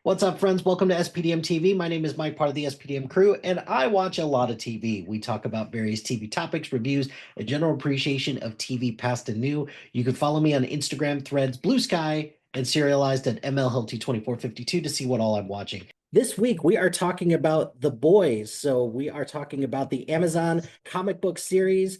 What's up, friends? Welcome to SPDM TV. My name is Mike, part of the SPDM crew, and I watch a lot of TV. We talk about various TV topics, reviews, a general appreciation of TV past and new. You can follow me on Instagram, Threads, Blue Sky, and serialized at MLHelty2452 to see what all I'm watching. This week, we are talking about The Boys. So we are talking about the Amazon comic book series.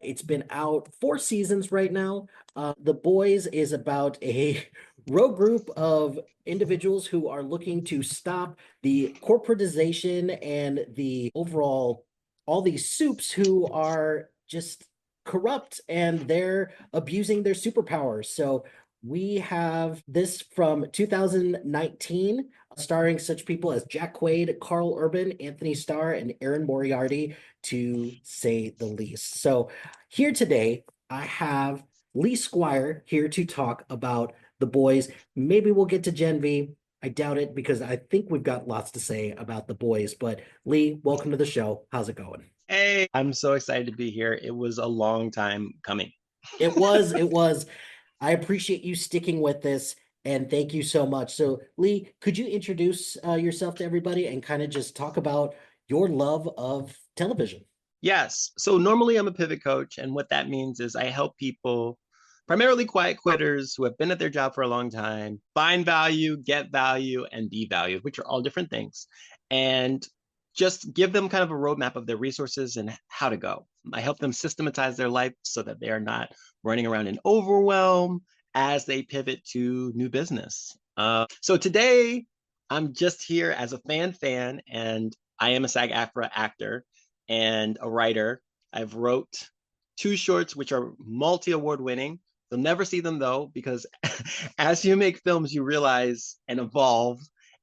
It's been out 4 seasons right now. The Boys is about a rogue group of individuals who are looking to stop the corporatization and the overall, all these soups who are just corrupt and they're abusing their superpowers. So we have this from 2019, starring such people as Jack Quaid, Carl Urban, Anthony Starr, and Aaron Moriarty, to say the least. So here today, I have Lee Squire here to talk about The Boys. Maybe we'll get to Gen V. I doubt it because I think we've got lots to say about The Boys. But Lee, welcome to the show. How's it going? Hey, I'm so excited to be here. It was a long time coming. It was. I appreciate you sticking with this and thank you so much. So, Lee, could you introduce yourself to everybody and kind of just talk about your love of television? Yes. So normally I'm a pivot coach, and what that means is I help people, primarily quiet quitters who have been at their job for a long time, find value, get value, and be valued, which are all different things, and just give them kind of a roadmap of their resources and how to go. I help them systematize their life so that they are not running around in overwhelm as they pivot to new business. So today I'm just here as a fan, and I am a SAG-AFTRA actor and a writer. I've wrote 2 shorts which are multi-award winning. You'll never see them though, because as you make films, you realize and evolve,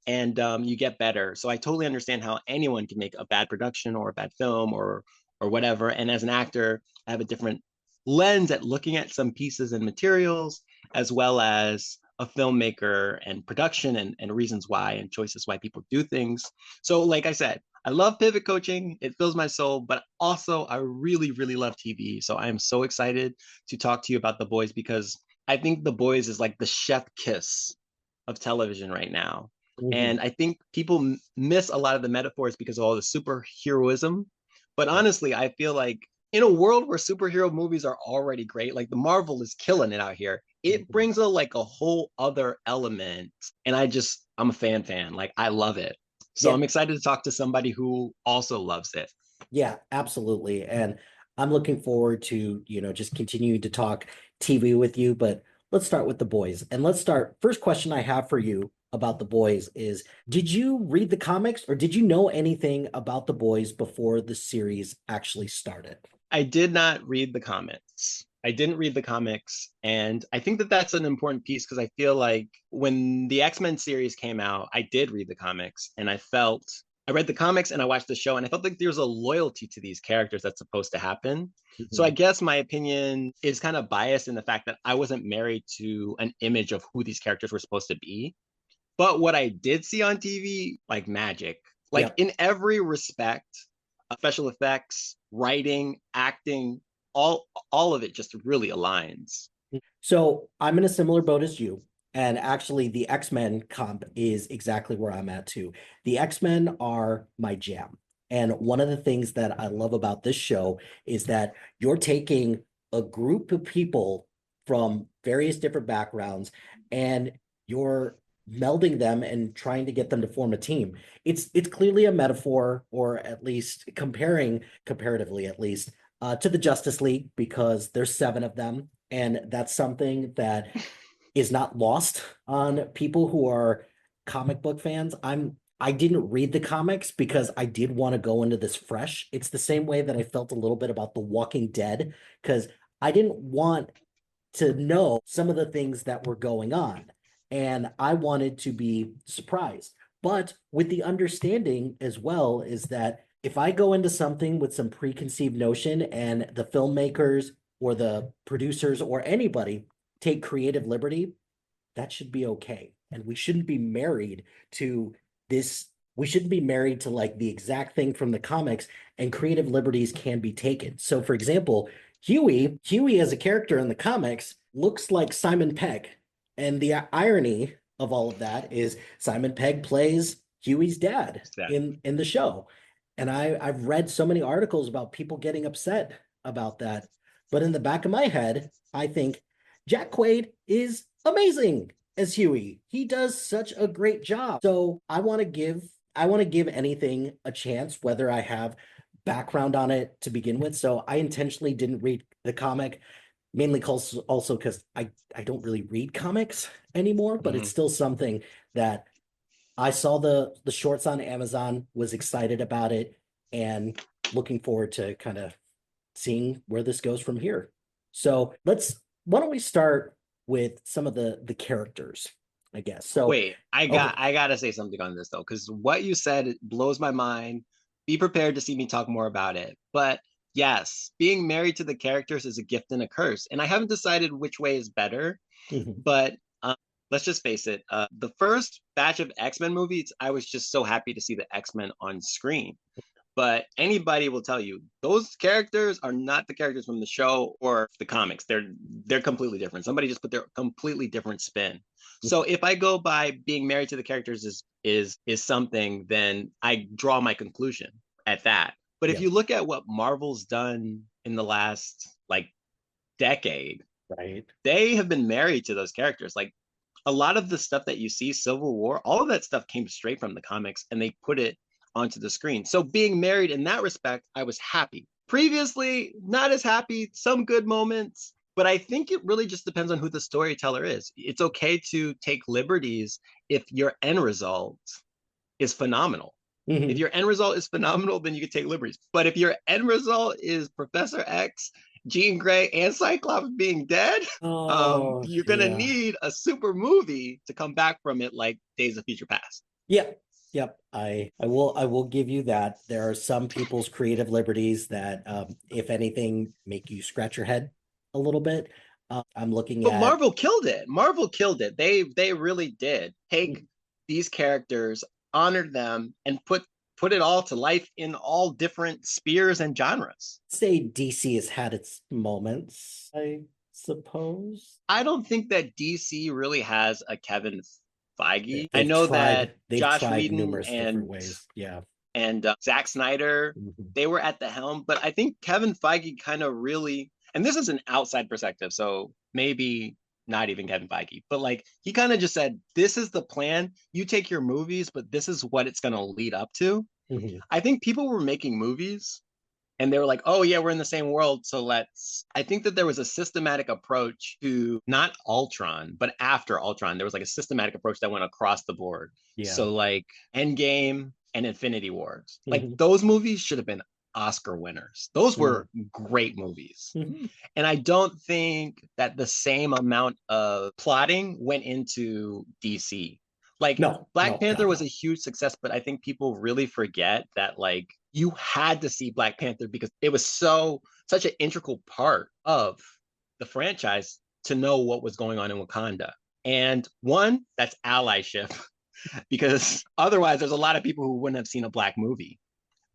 and you get better. So I totally understand how anyone can make a bad production or a bad film or whatever. And as an actor, I have a different lens at looking at some pieces and materials, as well as a filmmaker and production and reasons why and choices why people do things. So, like I said, I love pivot coaching. It fills my soul, but also I really, really love TV. So I am so excited to talk to you about The Boys, because I think The Boys is like the chef kiss of television right now. Mhm. And I think people miss a lot of the metaphors because of all the superheroism. But honestly, I feel like in a world where superhero movies are already great, like the Marvel is killing it out here, it Mhm. brings a like a whole other element. And I'm a fan. Like I love it. So Yeah, I'm excited to talk to somebody who also loves it. yeah, absolutely. And I'm looking forward to, just continuing to talk TV with you, but let's start with The Boys. And let's start. First question I have for you about The Boys is, did you read the comics or did you know anything about The Boys before the series actually started? I did not read the comics. I didn't read the comics. And I think that that's an important piece, because I feel like when the X-Men series came out, I did read the comics, and I read the comics and I watched the show, and I felt like there's a loyalty to these characters that's supposed to happen. So I Mhm. guess my opinion is kind of biased in the fact that I wasn't married to an image of who these characters were supposed to be. But what I did see on TV, like magic, like Yep. in every respect, special effects, writing, acting, all of it just really aligns. So I'm in a similar boat as you. And actually, the X-Men comp is exactly where I'm at too. The X-Men are my jam. And one of the things that I love about this show is that you're taking a group of people from various different backgrounds and you're melding them and trying to get them to form a team. It's clearly a metaphor, or at least comparatively at least, to the Justice League because there's 7 of them, and that's something that is not lost on people who are comic book fans. I didn't read the comics because I did want to go into this fresh. It's the same way that I felt a little bit about The Walking Dead because I didn't want to know some of the things that were going on. And I wanted to be surprised. But with the understanding as well is that if I go into something with some preconceived notion and the filmmakers or the producers or anybody take creative liberty, that should be okay. And we shouldn't be married to this. We shouldn't be married to like the exact thing from the comics, and creative liberties can be taken. So, for example, Huey as a character in the comics looks like Simon Pegg. And the irony of all of that is Simon Pegg plays Huey's dad Yeah. in the show. And I've read so many articles about people getting upset about that. But in the back of my head, I think Jack Quaid is amazing as Huey. He does such a great job. So I want to give anything a chance, whether I have background on it to begin with. So I intentionally didn't read the comic, mainly also because I don't really read comics anymore, but it's Mhm. still something that I saw the shorts on Amazon, was excited about it, and looking forward to kind of seeing where this goes from here. So why don't we start with some of the characters, I guess. So, Wait, I okay. got I gotta say something on this though, because what you said it blows my mind. Be prepared to see me talk more about it. But yes, being married to the characters is a gift and a curse, and I haven't decided which way is better. Mhm. But let's just face it, the first batch of X-Men movies, I was just so happy to see the X-Men on screen. But anybody will tell you those characters are not the characters from the show or the comics. They're completely different. Somebody just put their completely different spin. So if I go by being married to the characters is something, then I draw my conclusion at that. But if Yeah, you look at what Marvel's done in the last like decade, right. they have been married to those characters. Like a lot of the stuff that you see, Civil War, all of that stuff came straight from the comics and they put it onto the screen. So being married in that respect, I was happy. Previously, not as happy, some good moments, but I think it really just depends on who the storyteller is. It's okay to take liberties if your end result is phenomenal. If Mhm. your end result is phenomenal, then you can take liberties. But if your end result is Professor X, Jean Grey, and Cyclops being dead, Oh, you're gonna yeah. need a super movie to come back from it, like Days of Future Past. Yep. Yep. I will give you that. There are some people's creative liberties that if anything make you scratch your head a little bit. I'm looking But at Marvel killed it. Marvel killed it. They really did take these characters, honored them, and put it all to life in all different spheres and genres. say DC has had its moments, I suppose. I don't think that DC really has a Kevin Feige. I They've know that tried they've Josh tried Whedon numerous different ways. Yeah. and Zack Snyder, Mhm. they were at the helm. But I think Kevin Feige kind of really, and this is an outside perspective, so maybe not even Kevin Feige, but like he kind of just said, this is the plan. You take your movies, but this is what it's going to lead up to. Mhm. I think people were making movies and they were like, oh, yeah, we're in the same world. So let's. I think that there was a systematic approach to not Ultron, but after Ultron, there was like a systematic approach that went across the board. Yeah. So, like Endgame and Infinity Wars, like Mhm. those movies should have been Oscar winners. Those Mhm. were great movies. Mhm. And I don't think that the same amount of plotting went into DC. Like No, Black no, Panther God, was a no. huge success, but I think people really forget that like you had to see Black Panther because it was such an integral part of the franchise to know what was going on in Wakanda. And one, that's allyship, because otherwise there's a lot of people who wouldn't have seen a black movie.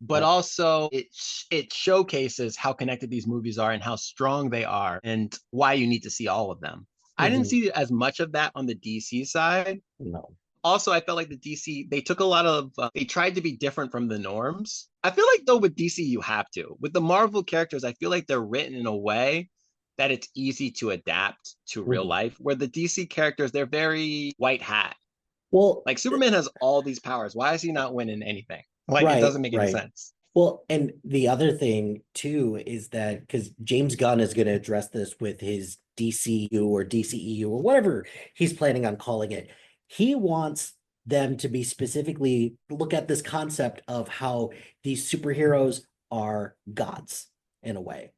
But Uh, also it showcases how connected these movies are and how strong they are and why you need to see all of them. I didn't mhm. see as much of that on the DC side. No. Also, I felt like the DC, they took a lot of, they tried to be different from the norms. I feel like, though, with DC, you have to. With the Marvel characters, I feel like they're written in a way that it's easy to adapt to real Mhm. life, where the DC characters, they're very white hat. Well, Like Superman has all these powers. Why is he not winning anything? Like, it right, doesn't make any right. sense. Well, and the other thing too is that because James Gunn is going to address this with his DCU or DCEU or whatever he's planning on calling it, he wants them to be specifically look at this concept of how these superheroes are gods in a way.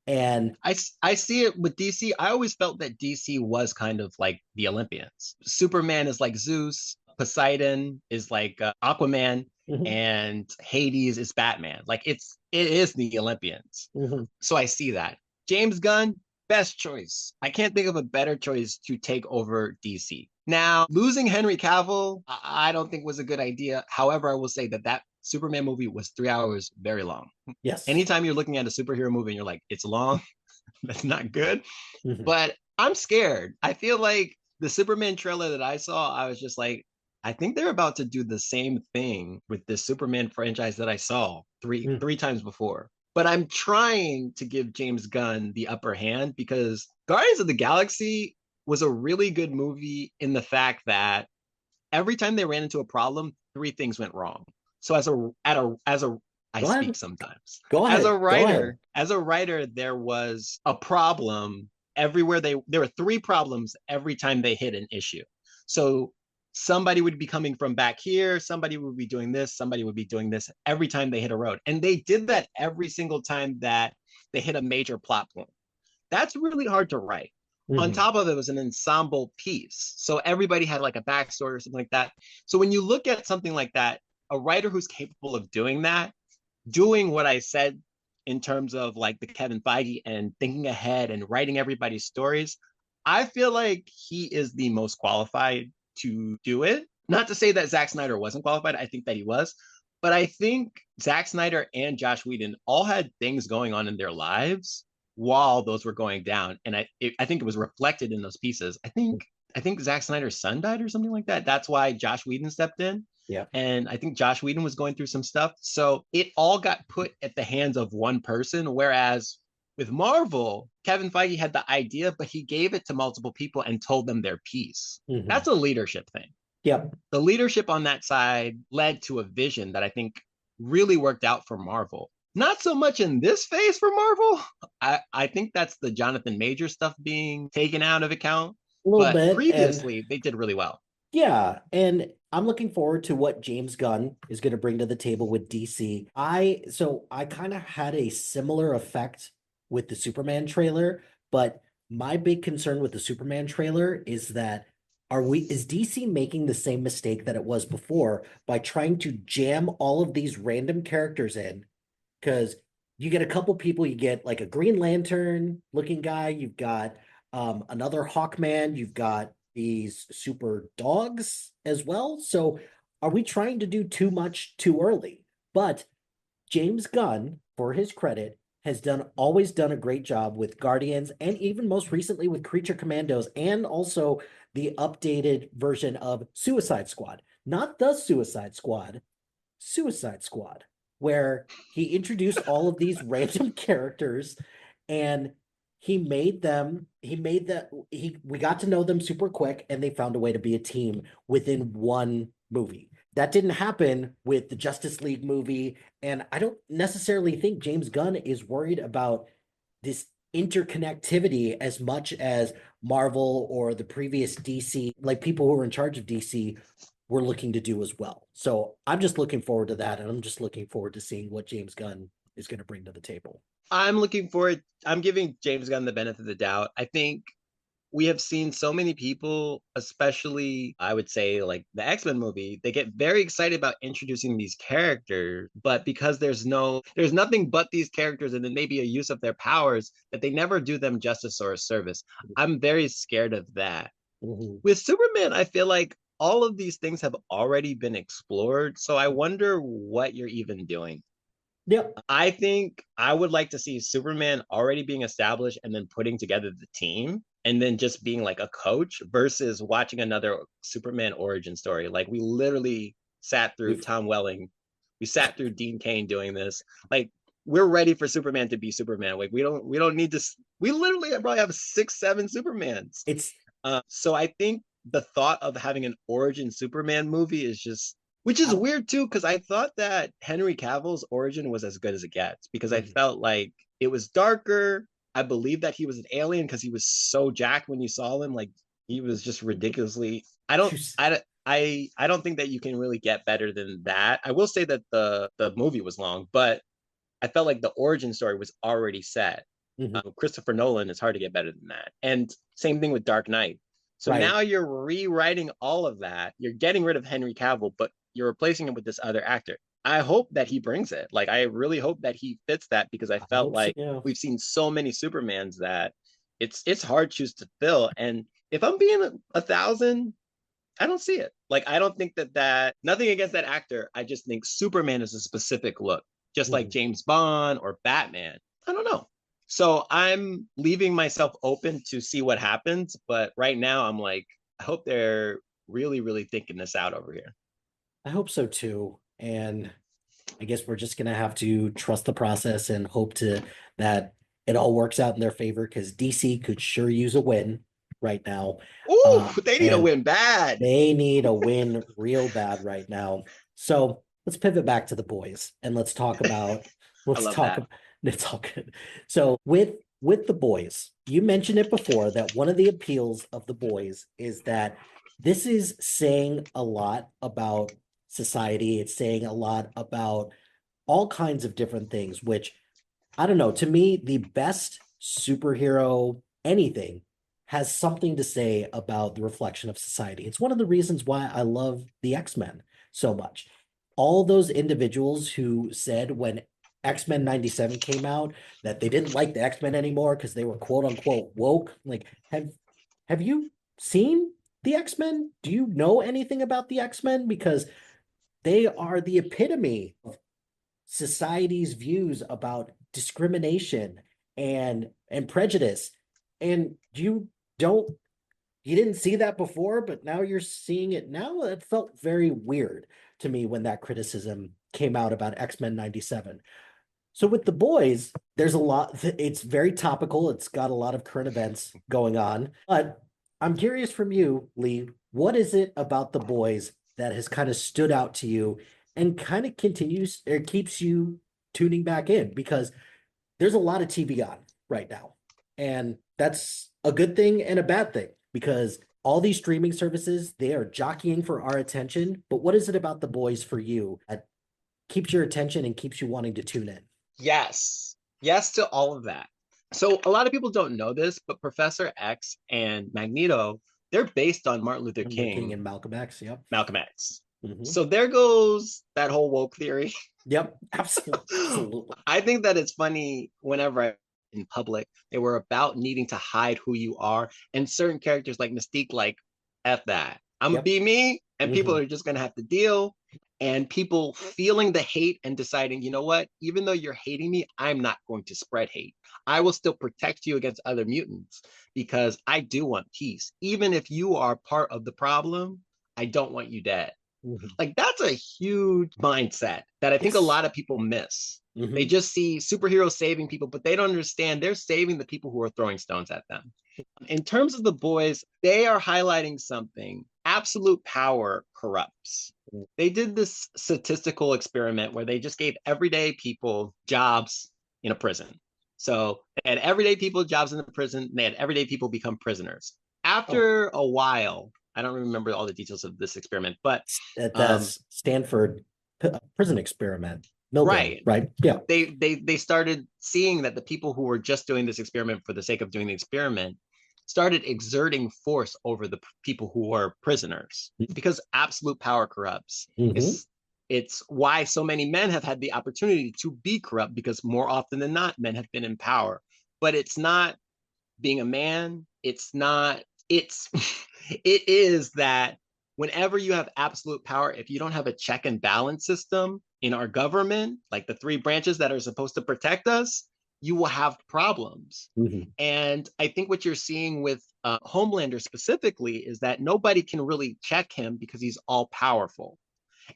And I see it with DC. I always felt that DC was kind of like the Olympians. Superman is like Zeus, Poseidon is like Aquaman, mhm, and Hades is Batman. Like it is the Olympians. mhm, So I see that. James Gunn, best choice. I can't think of a better choice to take over DC. Now, losing Henry Cavill, I don't think was a good idea. However, I will say that that Superman movie was 3 hours, very long. yes. Anytime you're looking at a superhero movie and you're like, it's long, that's not good. Mhm. But I'm scared. I feel like The Superman trailer that I saw, I was just like, I think they're about to do the same thing with the Superman franchise that I saw Mm, three times before. But I'm trying to give James Gunn the upper hand because Guardians of the Galaxy was a really good movie in the fact that every time they ran into a problem, three things went wrong. So as a I Go ahead. speak sometimes. Go ahead. Go ahead. As a writer, there was a problem everywhere there were three problems every time they hit an issue. So somebody would be coming from back here, somebody would be doing this, somebody would be doing this every time they hit a road. And they did that every single time that they hit a major plot point. That's really hard to write. On Mhm. top of it was an ensemble piece. So everybody had like a backstory or something like that. So when you look at something like that, a writer who's capable of doing that, doing what I said in terms of like the Kevin Feige and thinking ahead and writing everybody's stories, I feel like he is the most qualified to do it. Not to say that Zack Snyder wasn't qualified, I think that he was, but I think Zack Snyder and Josh Whedon all had things going on in their lives while those were going down, and I think it was reflected in those pieces. I think Zack Snyder's son died or something like that. That's why Josh Whedon stepped in. Yeah. And I think Josh Whedon was going through some stuff. So it all got put at the hands of one person. Whereas with Marvel, Kevin Feige had the idea, but he gave it to multiple people and told them their piece. Mhm. That's a leadership thing. Yep. The leadership on that side led to a vision that I think really worked out for Marvel. Not so much in this phase for Marvel. I think that's the Jonathan Major stuff being taken out of account. A little But bit. And previously, they did really well. yeah, and I'm looking forward to what James Gunn is going to bring to the table with DC. I kind of had a similar effect with the Superman trailer, but my big concern with the Superman trailer is that is DC making the same mistake that it was before by trying to jam all of these random characters in? Because you get a couple people, you get like a Green Lantern looking guy, you've got another Hawkman, you've got these super dogs as well. So are we trying to do too much too early? But James Gunn, for his credit, has always done a great job with Guardians and even most recently with Creature Commandos and also the updated version of Suicide Squad. Not the Suicide Squad, Suicide Squad, where he introduced all of these random characters and he made that we got to know them super quick and they found a way to be a team within one movie. That didn't happen with the Justice League movie, and I don't necessarily think James Gunn is worried about this interconnectivity as much as Marvel or the previous DC, like people who were in charge of DC we're looking to do as well. So I'm just looking forward to that, and I'm just looking forward to seeing what James Gunn is going to bring to the table. I'm looking forward. I'm giving James Gunn the benefit of the doubt. I think we have seen so many people, especially I would say like the X-Men movie, they get very excited about introducing these characters, but because there's nothing but these characters and then maybe a use of their powers that they never do them justice or a service. I'm very scared of that. Mm-hmm. With Superman, I feel like all of these things have already been explored, so I wonder what you're even doing. Yep. I think I would like to see Superman already being established and then putting together the team and then just being like a coach versus watching another Superman origin story. Like we literally sat through We've Tom Welling, we sat through Dean Cain doing this. Like we're ready for Superman to be Superman. Like we don't need to. We literally probably have 6, 7 Supermans. it's So I think the thought of having an origin Superman movie is just, which I is don't weird too, because I thought that Henry Cavill's origin was as good as it gets because I mhm. felt like it was darker. I believe that he was an alien because he was so jacked when you saw him. Like he was just ridiculously. I don't think that you can really get better than that. I will say that the movie was long, but I felt like the origin story was already set. Mhm. Christopher Nolan is hard to get better than that. And same thing with Dark Knight. So Right. now you're rewriting all of that. You're getting rid of Henry Cavill, but you're replacing him with this other actor. I hope that he brings it. Like I really hope that he fits that because I I felt hope so. like Yeah. we've seen so many Supermans that it's hard shoes to fill. And if I'm being a thousand, I don't see it. Like I don't think that nothing against that actor. I just think Superman is a specific look, just like Mhm. James Bond or Batman. I don't know. So I'm leaving myself open to see what happens, but right now I'm like I hope they're really, really thinking this out over here. I hope so too. And I guess we're just gonna have to trust the process and hope to that it all works out in their favor because DC could sure use a win right now. Ooh, they need to And win bad. they need a win real bad right now. So let's pivot back to the boys and I let's love talk that. it's all good. So with the boys, you mentioned it before that one of the appeals of the boys is that this is saying a lot about society. It's saying a lot about all kinds of different things, which I don't know. To me, the best superhero anything has something to say about the reflection of society. It's one of the reasons why I love the X-Men so much. All those individuals who said when X-Men 97 came out that they didn't like the X-Men anymore because they were quote unquote woke. Like, have you seen the X-Men? Do you know anything about the X-Men? Because they are the epitome of society's views about discrimination and prejudice. And don't you didn't see that before, but now you're seeing it now. It felt very weird to me when that criticism came out about X-Men 97. So with the boys, there's a lot, it's very topical. It's got a lot of current events going on. But I'm curious from you, Lee, what is it about the boys that has kind of stood out to you and kind of continues or keeps you tuning back in? Because there's a lot of TV on right now. And that's a good thing and a bad thing because all these streaming services, they are jockeying for our attention. But what is it about the boys for you that keeps your attention and keeps you wanting to tune in? Yes. Yes to all of that. So a lot of people don't know this, but Professor X and Magneto, they're based on Martin Luther Martin Luther King King, and Malcolm X. Yep. Malcolm X. Mhm. So there goes that whole woke theory. Yep. Absolutely. Absolutely. I think that it's funny whenever in public, they were about needing to hide who you are. And certain characters like Mystique, like, F that. I'm gonna Yep. be me, and people Mhm. are just gonna have to deal. And people feeling the hate and deciding, you know what, even though you're hating me, I'm not going to spread hate. I will still protect you against other mutants because I do want peace. Even if you are part of the problem, I don't want you dead. Mhm. Like that's a huge mindset that I think a Yes. lot of people miss. They Mhm. just see superheroes saving people, but they don't understand they're saving the people who are throwing stones at them. In terms of the boys, they are highlighting something. Absolute power corrupts. They did this statistical experiment where they just gave everyday people jobs in a prison. So they had everyday people jobs in the prison. They had everyday people become prisoners. Oh, After a while, I don't remember all the details of this experiment, but at the um, Stanford prison experiment, Milgram, right, right? Yeah. they started seeing that the people who were just doing this experiment for the sake of doing the experiment started exerting force over the people who were prisoners because absolute power corrupts. Mm-hmm. It's why so many men have had the opportunity to be corrupt because more often than not men have been in power. But it's not being a man, it's not, it's it is that whenever you have absolute power, if you don't have a check and balance system in our government, like the three branches that are supposed to protect us, you will have problems. Mm-hmm. And I think what you're seeing with Homelander specifically is that nobody can really check him because he's all powerful.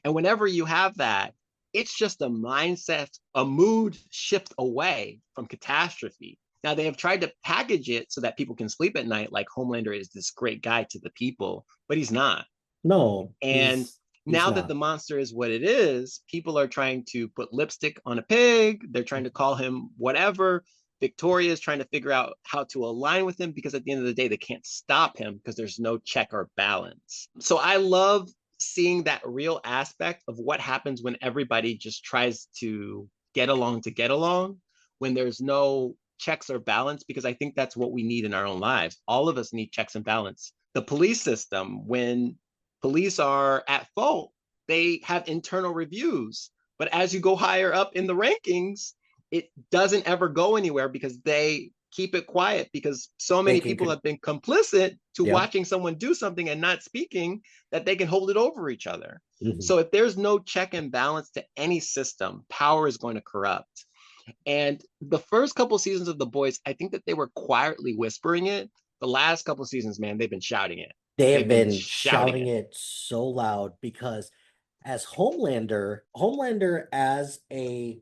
And whenever you have that, it's just a mindset, a mood shift away from catastrophe. Now, they have tried to package it so that people can sleep at night, like Homelander is this great guy to the people, but he's not. No, And he's now that the not. monster is what it is, people are trying to put lipstick on a pig. They're trying to call him whatever. Victoria is trying to figure out how to align with him because at the end of the day, they can't stop him because there's no check or balance. So I love seeing that real aspect of what happens when everybody just tries to get along, when there's no checks or balance, because I think that's what we need in our own lives. All of us need checks and balance. The police system, when police are at fault, they have internal reviews. But as you go higher up in the rankings, it doesn't ever go anywhere because they keep it quiet because so They many can, people have been complicit to yep. watching someone do something and not speaking that they can hold it over each other. Mm-hmm. So if there's no check and balance to any system, power is going to corrupt. And the first couple seasons of The Boys, I think that they were quietly whispering it. The last couple seasons, man, they've been shouting it. They have They've been been shouting shouting it. it so loud because as Homelander as a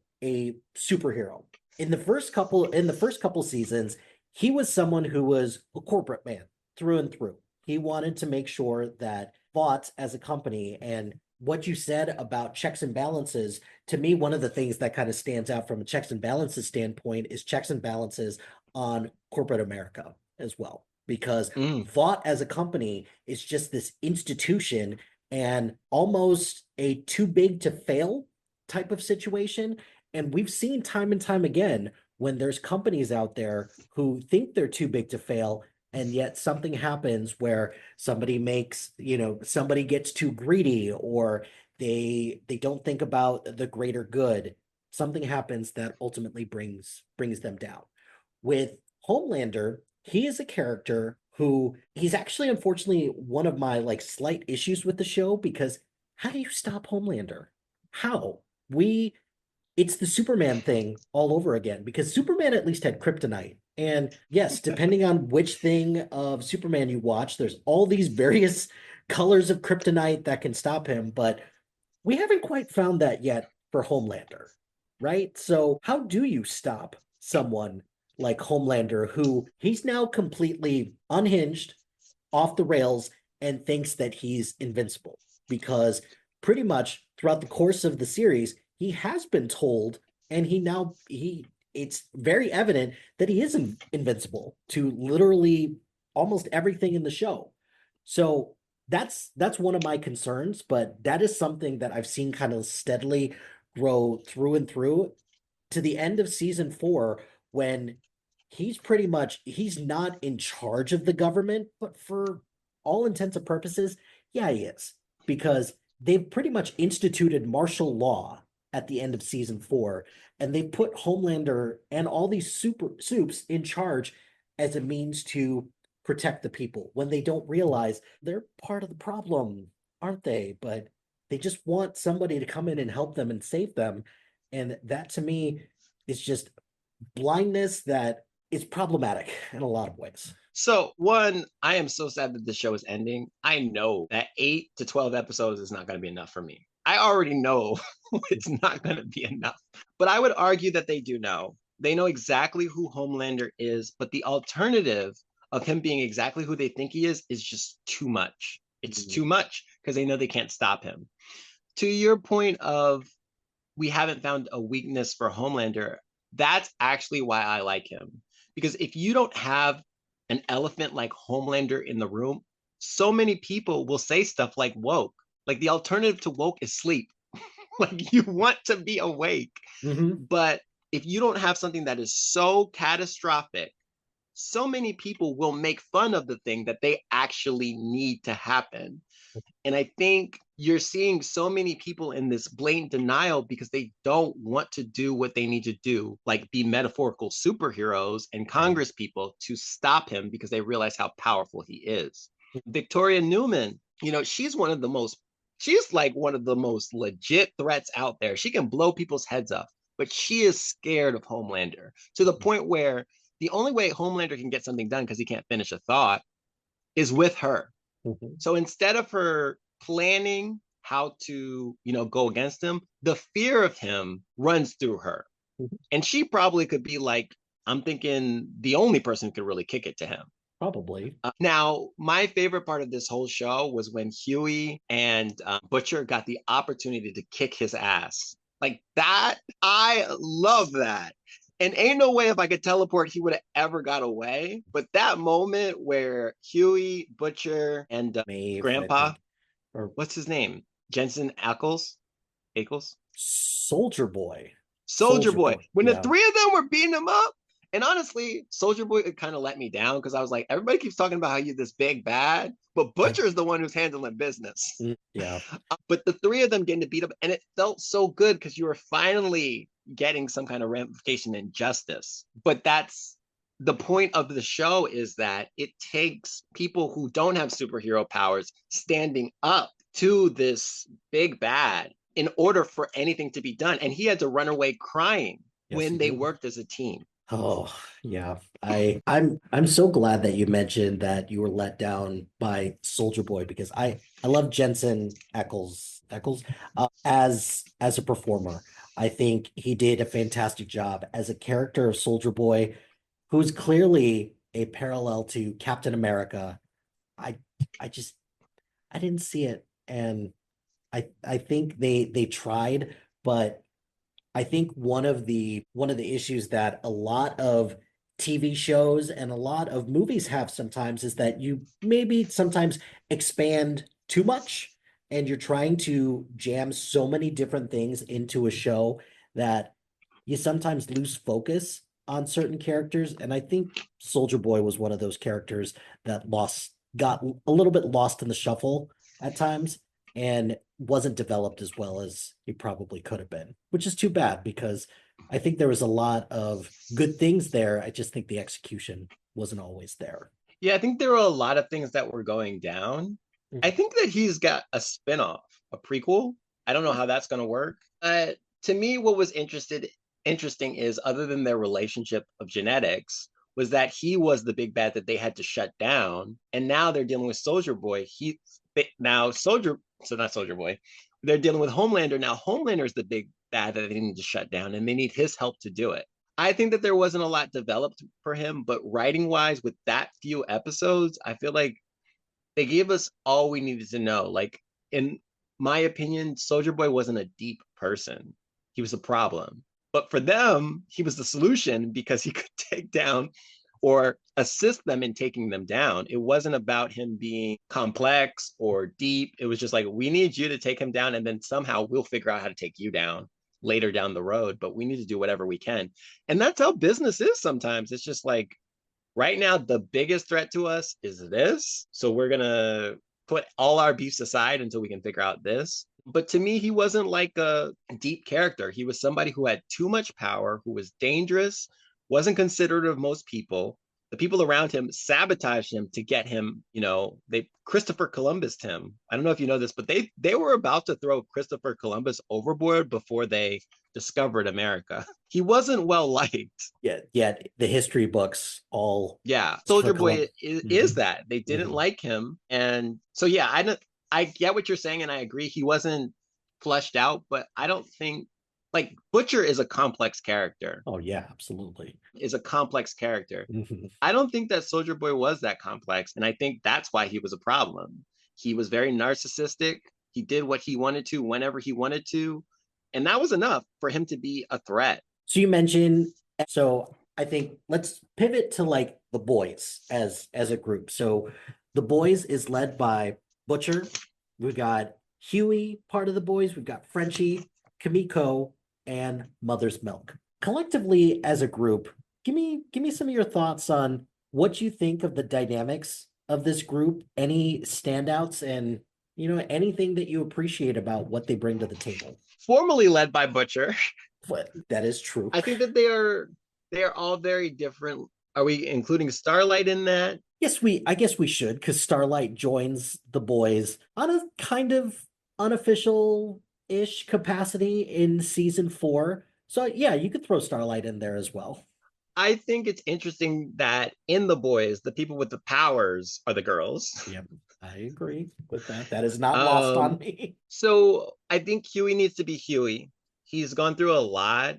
superhero in the first couple seasons, he was someone who was a corporate man through and through. He wanted to make sure that Vought as a company and what you said about checks and balances, to me, one of the things that kind of stands out from a checks and balances standpoint is checks and balances on corporate America as well. Because Mm. Vought as a company is just this institution and almost a too big to fail type of situation. And we've seen time and time again when there's companies out there who think they're too big to fail, and yet something happens where somebody makes, somebody gets too greedy or they don't think about the greater good. Something happens that ultimately brings them down. With Homelander, he is a character who he's actually unfortunately one of my like slight issues with the show because how do you stop Homelander? How? We it's the Superman thing all over again because Superman at least had kryptonite. And yes, depending on which thing of Superman you watch, there's all these various colors of kryptonite that can stop him, but we haven't quite found that yet for Homelander, right? So, how do you stop someone like Homelander who he's now completely unhinged, off the rails, and thinks that he's invincible? Because pretty much throughout the course of the series, he has been told, and he it's very evident that he isn't invincible to literally almost everything in the show. So that's one of my concerns, but that is something that I've seen kind of steadily grow through and through to the end of season 4 when he's not in charge of the government, but for all intents and purposes, yeah, he is. Because they've pretty much instituted martial law at the end of season 4, and they put Homelander and all these super soups in charge as a means to protect the people when they don't realize they're part of the problem, aren't they? But they just want somebody to come in and help them and save them. And that to me is just blindness that is problematic in a lot of ways. So, one, I am so sad that the show is ending. I know that 8 to 12 episodes is not going to be enough for me. I already know it's not going to be enough. But I would argue that they do know. They know exactly who Homelander is, but the alternative of him being exactly who they think he is just too much. It's too much because they know they can't stop him. To your point of we haven't found a weakness for Homelander, that's actually why I like him. Because if you don't have an elephant like Homelander in the room, so many people will say stuff like woke. Like the alternative to woke is sleep. Like you want to be awake. Mm-hmm. But if you don't have something that is so catastrophic, so many people will make fun of the thing that they actually need to happen. And I think you're seeing so many people in this blatant denial because they don't want to do what they need to do, like be metaphorical superheroes and Congress people to stop him because they realize how powerful he is. Victoria Newman, she's like one of the most legit threats out there. She can blow people's heads off, but she is scared of Homelander to the point where the only way Homelander can get something done because he can't finish a thought is with her. Mm-hmm. So instead of her planning how to, go against him, the fear of him runs through her. Mm-hmm. And she probably could be like, I'm thinking the only person who could really kick it to him. Probably. Now, my favorite part of this whole show was when Huey and Butcher got the opportunity to kick his ass. Like that, I love that. And ain't no way if I could teleport, he would have ever got away. But that moment where Huey, Butcher, and Maeve, I Grandpa, think. Or what's his name? Jensen Ackles? Ackles? Soldier Boy. Soldier Soldier Boy. Boy. When the Yeah. three of them were beating him up, and honestly, Soldier Boy kind of let me down because I was like, everybody keeps talking about how you're this big bad, but I Butcher is the one who's handling business. yeah. But the three of them getting to beat up, and it felt so good because you were finally getting some kind of ramification and justice. But that's the point of the show is that it takes people who don't have superhero powers standing up to this big bad in order for anything to be done. And he had to run away crying Yes, when he they did. worked as a team. Oh, yeah. I'm so glad that you mentioned that you were let down by Soldier Boy because I love Jensen Ackles as a performer. I think he did a fantastic job as a character of Soldier Boy, who's clearly a parallel to Captain America. I I just I didn't see it, and I think they tried, but I think one of the issues that a lot of TV shows and a lot of movies have sometimes is that you maybe sometimes expand too much and you're trying to jam so many different things into a show that you sometimes lose focus on certain characters. And I think Soldier Boy was one of those characters that got a little bit lost in the shuffle at times and wasn't developed as well as he probably could have been, which is too bad because I think there was a lot of good things there. I just think the execution wasn't always there. Yeah, I think there were a lot of things that were going down. I Mhm. think that he's got a spinoff, a prequel. I don't know how that's going to work. To me, what was interesting is other than their relationship of genetics, was that he was the big bad that they had to shut down, and now they're dealing with Soldier Boy. Now Soldier, so not Soldier Boy. They're dealing with Homelander now. Homelander is the big bad that they need to shut down, and they need his help to do it. I think that there wasn't a lot developed for him, but writing wise, with that few episodes, I feel like they gave us all we needed to know. Like, in my opinion, Soldier Boy wasn't a deep person, he was a problem. But for them, he was the solution because he could take down or assist them in taking them down. It wasn't about him being complex or deep. It was just like, we need you to take him down, and then somehow we'll figure out how to take you down later down the road. But we need to do whatever we can. And that's how business is sometimes. It's just like, right now, the biggest threat to us is this. So we're going to put all our beefs aside until we can figure out this. But to me, he wasn't like a deep character. He was somebody who had too much power, who was dangerous, wasn't considerate of most people. The people around him sabotaged him to get him, they Christopher Columbus him. I don't know if you know this, but they were about to throw Christopher Columbus overboard before they discovered America. He wasn't well liked. Yeah, yeah, the history books all Yeah, for Soldier Boy Columbus. is Mhm, that they didn't mhm. like him, and so yeah, I get what you're saying, and I agree he wasn't flushed out, but I don't think, like, Butcher is a complex character, Oh yeah, absolutely. is a complex character. Mhm. I don't think that Soldier Boy was that complex, and I think that's why he was a problem. He was very narcissistic. He did what he wanted to whenever he wanted to, and that was enough for him to be a threat. So you mentioned, so I think let's pivot to like the boys as a group. So the boys is led by Butcher. We've got Huey, part of the boys. We've got Frenchie, Kamiko, and Mother's Milk. Collectively, as a group, give me some of your thoughts on what you think of the dynamics of this group. Any standouts, and anything that you appreciate about what they bring to the table. Formerly led by Butcher, But that is true. I think that they are all very different. Are we including Starlight in that? I guess we should, because Starlight joins the boys on a kind of unofficial-ish capacity in season 4. So yeah, you could throw Starlight in there as well. I think it's interesting that in the boys, the people with the powers are the girls. Yep, I agree with that. That is not lost on Um, me. so I think Huey needs to be Huey. He's gone through a lot.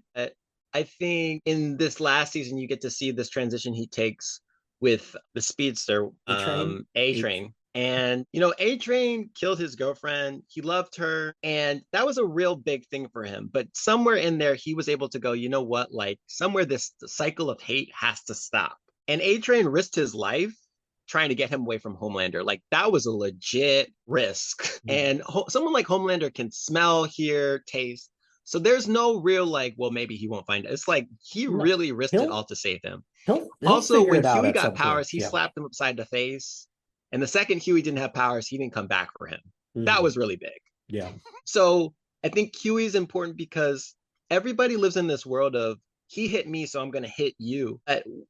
I think in this last season, you get to see this transition he takes with the speedster, A train, A H. Train. And, A Train killed his girlfriend. He loved her. And that was a real big thing for him. But somewhere in there, he was able to go, you know what? Like, somewhere this cycle of hate has to stop. And A Train risked his life trying to get him away from Homelander. Like, that was a legit risk. Yeah. And someone like Homelander can smell, hear, taste. So there's no real like, well, maybe he won't find it. It's like he No, really risked it he'll all to save him. he'll Also, figure when it out Huey at got some point. powers, he Yeah. slapped him upside the face. And the second Huey didn't have powers, he didn't come back for him. That Mhm. was really big. Yeah. So I think Huey is important because everybody lives in this world of he hit me, so I'm going to hit you.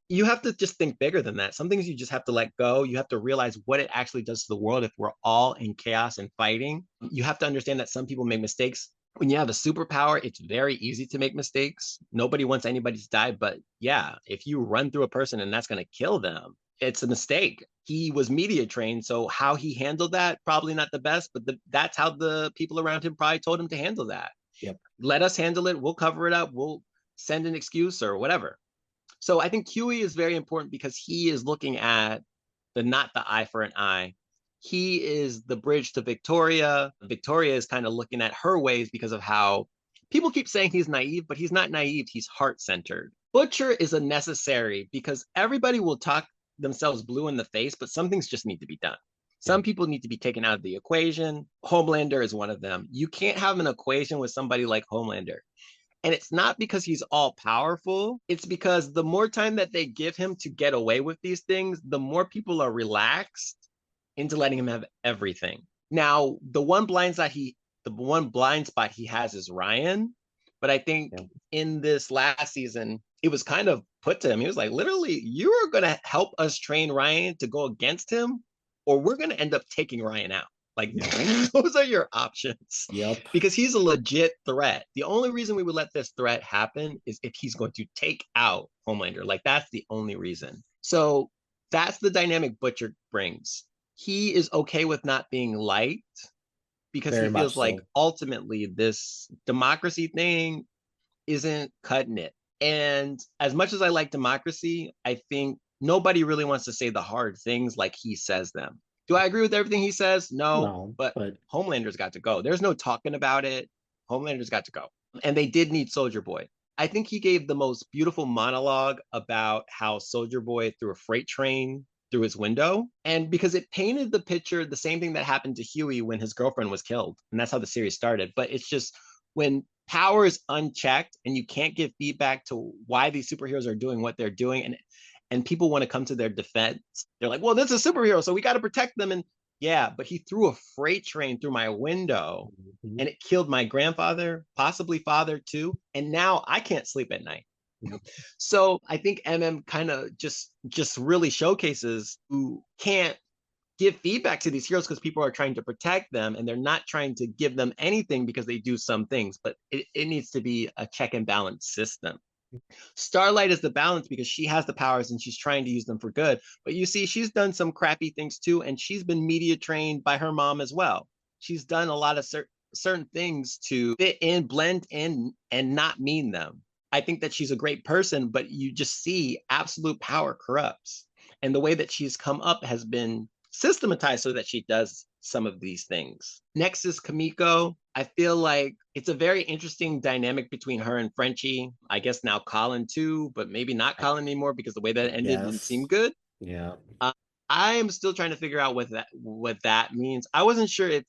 You have to just think bigger than that. Some things you just have to let go. You have to realize what it actually does to the world if we're all in chaos and fighting. You have to understand that some people make mistakes. when you have a superpower, it's very easy to make mistakes. Nobody wants anybody to die, but yeah, if you run through a person and that's going to kill them, it's a mistake. He was media trained, so how he handled that, probably not the best, but that's how the people around him probably told him to handle that. Yep. Let us handle it. We'll cover it up. We'll send an excuse or whatever. So I think Huey is very important because he is looking at the not the eye for an eye. He is the bridge to Victoria. Victoria is kind of looking at her ways because of how people keep saying he's naive, but he's not naive. He's heart centered. Butcher is a necessary because everybody will talk themselves blue in the face, but some things just need to be done. Some people need to be taken out of the equation. Homelander is one of them. You can't have an equation with somebody like Homelander. And it's not because he's all powerful. It's because the more time that they give him to get away with these things, the more people are relaxed into letting him have everything. Now, the one blind spot he has is Ryan. But I think in this last season, it was kind of put to him. He was like, literally, you are going to help us train Ryan to go against him, or we're going to end up taking Ryan out. Like, those are your options. Yep. Because he's a legit threat. The only reason we would let this threat happen is if he's going to take out Homelander. Like, that's the only reason. So that's the dynamic Butcher brings. He is okay with not being liked because Very he feels much like so. ultimately this democracy thing isn't cutting it. And as much as I like democracy, I think nobody really wants to say the hard things like he says them. Do I agree with everything he says? No, No, but but Homelander's got to go. There's no talking about it. Homelander's got to go. And they did need Soldier Boy. I think he gave the most beautiful monologue about how Soldier Boy threw a freight train through his window. And because it painted the picture, the same thing that happened to Huey when his girlfriend was killed. And that's how the series started. But it's just when power is unchecked and you can't give feedback to why these superheroes are doing what they're doing, and people want to come to their defense. They're like, well, this is a superhero, so we got to protect them. And yeah, but he threw a freight train through my window and it killed my grandfather, possibly father too. And now I can't sleep at night. So I think MM kind of just really showcases who can't give feedback to these heroes because people are trying to protect them and they're not trying to give them anything because they do some things, but it needs to be a check and balance system. Starlight is the balance because she has the powers and she's trying to use them for good. But you see, she's done some crappy things too, and she's been media trained by her mom as well. She's done a lot of certain things to fit in, blend in, and not mean them. I think that she's a great person, but you just see absolute power corrupts. And the way that she's come up has been systematized so that she does some of these things. Next is Kamiko. I feel like it's a very interesting dynamic between her and Frenchie. I guess now Colin too, but maybe not Colin anymore because the way that ended didn't seem good. Yeah. I am still trying to figure out what that means. I wasn't sure if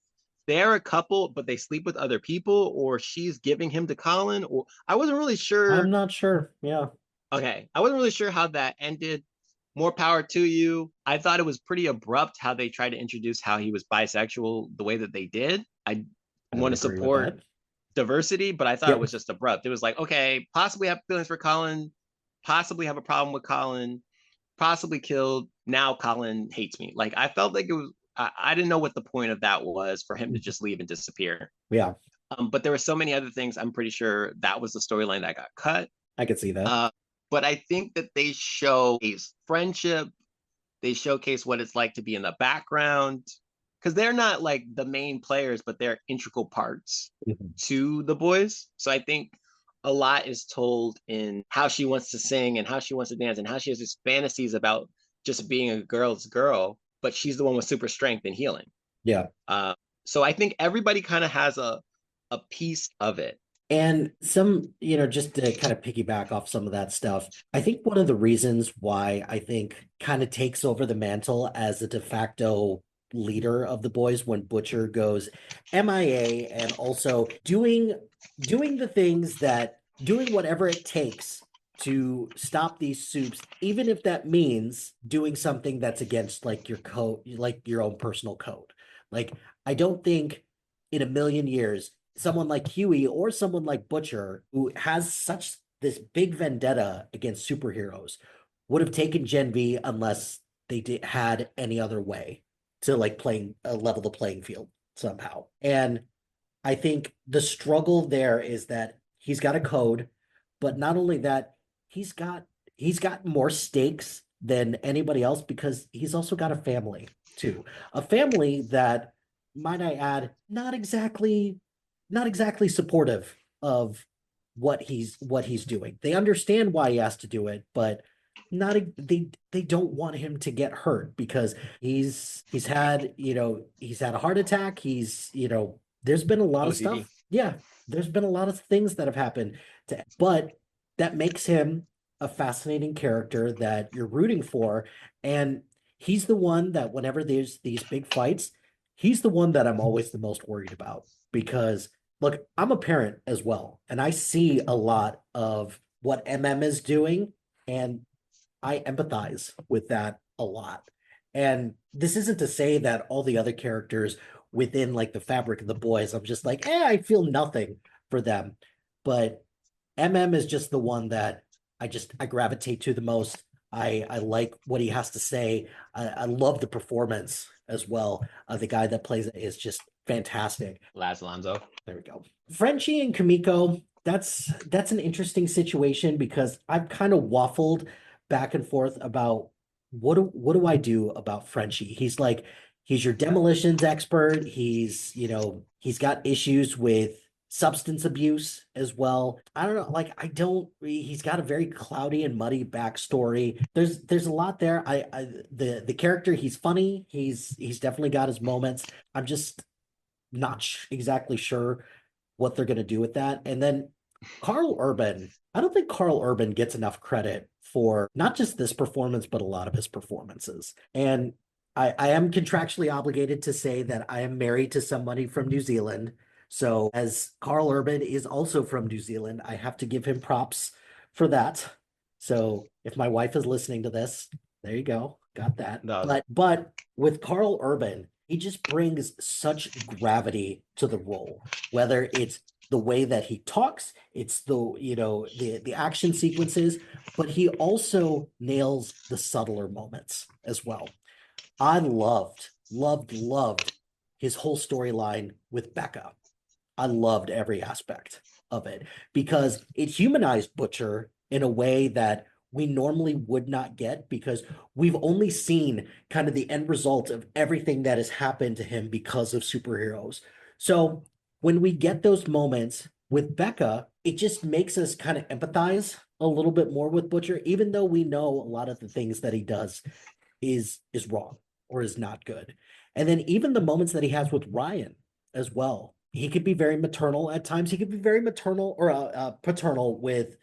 they're a couple, but they sleep with other people, or she's giving him to Colin, or I wasn't really I'm sure. not sure. Yeah. Okay, I wasn't really sure how that ended. More power to you. I thought it was pretty abrupt how they tried to introduce how he was bisexual the way that they did. I I would want to agree with support that. diversity, but I thought it Yep. was just abrupt. It was like, okay, possibly have feelings for Colin, possibly have a problem with Colin, possibly killed. Now Colin hates me. Like I felt like it was. I didn't know what the point of that was for him to just leave and disappear. Yeah, But there were so many other things. I'm pretty sure that was the storyline that got cut. I could see that. But I think that they showcase friendship. They showcase what it's like to be in the background because they're not like the main players, but they're integral parts Mhm. to the boys. So I think a lot is told in how she wants to sing and how she wants to dance and how she has these fantasies about just being a girl's girl, but she's the one with super strength and healing. Yeah. Uh, so I think everybody kind of has a piece of it. And some, just to kind of piggyback off some of that stuff, I think one of the reasons why I think kind of takes over the mantle as the de facto leader of the boys when Butcher goes MIA and also doing the things that doing whatever it takes to stop these soups, even if that means doing something that's against like your code, like your own personal code. Like, I don't think in a million years someone like Huey or someone like Butcher, who has such this big vendetta against superheroes, would have taken Gen V unless they had any other way to like level the playing field somehow. And I think the struggle there is that he's got a code, but not only that, he's got he's got more stakes than anybody else because he's also got a family too. A family that, might I add, not exactly supportive of what he's doing. They understand why he has to do it, but not they don't want him to get hurt because he's had a heart attack. There's been a lot of OCD. stuff. Yeah, there's been a lot of things that have happened but that makes him a fascinating character that you're rooting for. And he's the one that whenever there's these big fights, he's the one that I'm always the most worried about because look, I'm a parent as well, and I see a lot of what MM is doing, and I empathize with that a lot. And this isn't to say that all the other characters within like the fabric of the boys, I'm just like, I feel nothing for them. But MM is just the one that I gravitate to the most. I like what he has to say. I love the performance as well. The guy that plays it is just fantastic. Laz Alonso. There we go. Frenchie and Kamiko, that's an interesting situation because I've kind of waffled back and forth about what do I do about Frenchie? He's your demolitions expert. He's got issues with substance abuse as well. I don't know, like he's got a very cloudy and muddy backstory. There's a lot there. The character, he's funny. He's definitely got his moments. I'm just not exactly sure what they're going to do with that. And then Carl Urban, I don't think Carl Urban gets enough credit for not just this performance, but a lot of his performances. And I am contractually obligated to say that I am married to somebody from New Zealand. So, as Carl Urban is also from New Zealand, I have to give him props for that. So, if my wife is listening to this, there you go, got that. No. But with Carl Urban, he just brings such gravity to the role, whether it's the way that he talks, it's the action sequences, but he also nails the subtler moments as well. I loved his whole storyline with Becca. I loved every aspect of it because it humanized Butcher in a way that we normally would not get because we've only seen kind of the end result of everything that has happened to him because of superheroes. So when we get those moments with Becca, it just makes us kind of empathize a little bit more with Butcher, even though we know a lot of the things that he does is wrong or is not good. And then even the moments that he has with Ryan as well. He could be very maternal at times. He could be very maternal or paternal with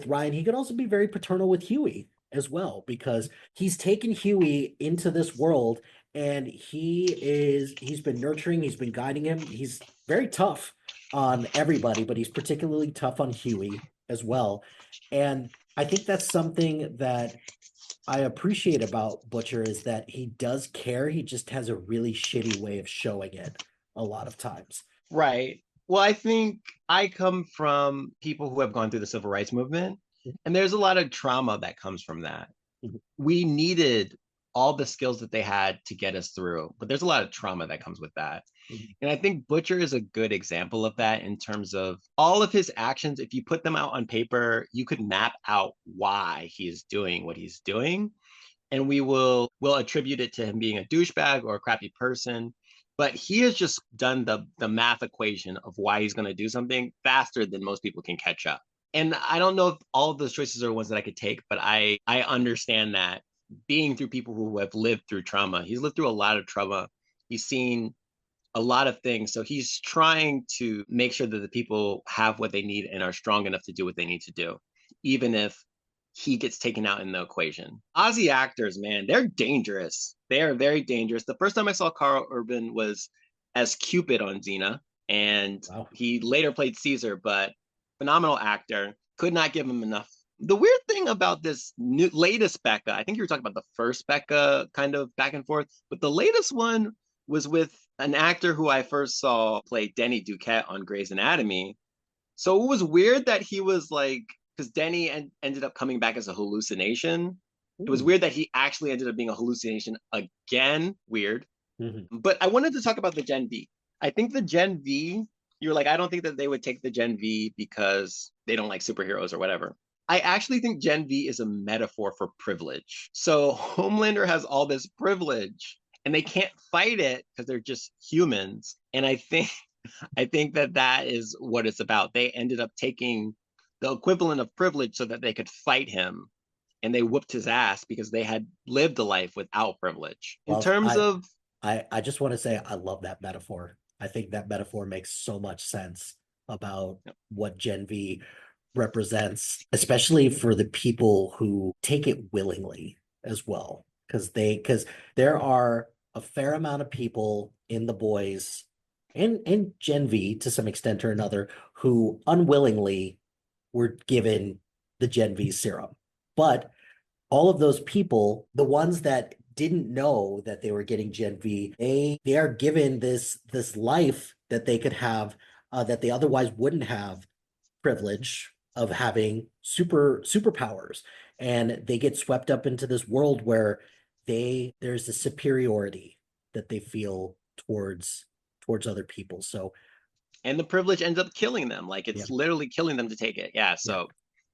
Ryan. He could also be very paternal with Huey as well because he's taken Huey into this world and he's been nurturing, he's been guiding him. He's very tough on everybody, but he's particularly tough on Huey as well. And I think that's something that I appreciate about Butcher is that he does care. He just has a really shitty way of showing it a lot of times. Right. Well, I think I come from people who have gone through the civil rights movement, and there's a lot of trauma that comes from that. Mhm. We needed all the skills that they had to get us through, but there's a lot of trauma that comes with that. Mhm. And I think Butcher is a good example of that in terms of all of his actions. If you put them out on paper, you could map out why he is doing what he's doing. And will attribute it to him being a douchebag or a crappy person. But he has just done the math equation of why he's going to do something faster than most people can catch up. And I don't know if all of those choices are ones that I could take, but I understand that being through people who have lived through trauma, he's lived through a lot of trauma. He's seen a lot of things. So he's trying to make sure that the people have what they need and are strong enough to do what they need to do, even if he gets taken out in the equation. Aussie actors, man, they're dangerous. They are very dangerous. The first time I saw Carl Urban was as Cupid on Xena, and Wow. he later played Caesar, but phenomenal actor. Could not give him enough. The weird thing about this latest Becca, I think you were talking about the first Becca kind of back and forth, but the latest one was with an actor who I first saw play Denny Duquette on Grey's Anatomy. So it was weird that he was like, because Denny ended up coming back as a hallucination. It was Ooh. weird that he actually ended up being a hallucination again. Weird. Mhm. But I wanted to talk about the Gen V. I think the Gen V You were like, I don't think that they would take the Gen V because they don't like superheroes or whatever. I actually think Gen V is a metaphor for privilege. So Homelander has all this privilege and they can't fight it because they're just humans. And I think that that is what it's about. They ended up taking the equivalent of privilege so that they could fight him, and they whooped his ass because they had lived a life without privilege. In Well, terms of I just want to say I love that metaphor. I think that metaphor makes so much sense about what Gen V represents, especially for the people who take it willingly as well. Because there are a fair amount of people in the boys and Gen V to some extent or another who unwillingly were given the Gen V serum. But all of those people, the ones that didn't know that they were getting Gen V, they are given this life that they could have that they otherwise wouldn't have privilege of having superpowers, and they get swept up into this world where there's a superiority that they feel towards other people. So and the privilege ends up killing them. Like yeah, it's literally killing them to take it. Yeah. yeah, So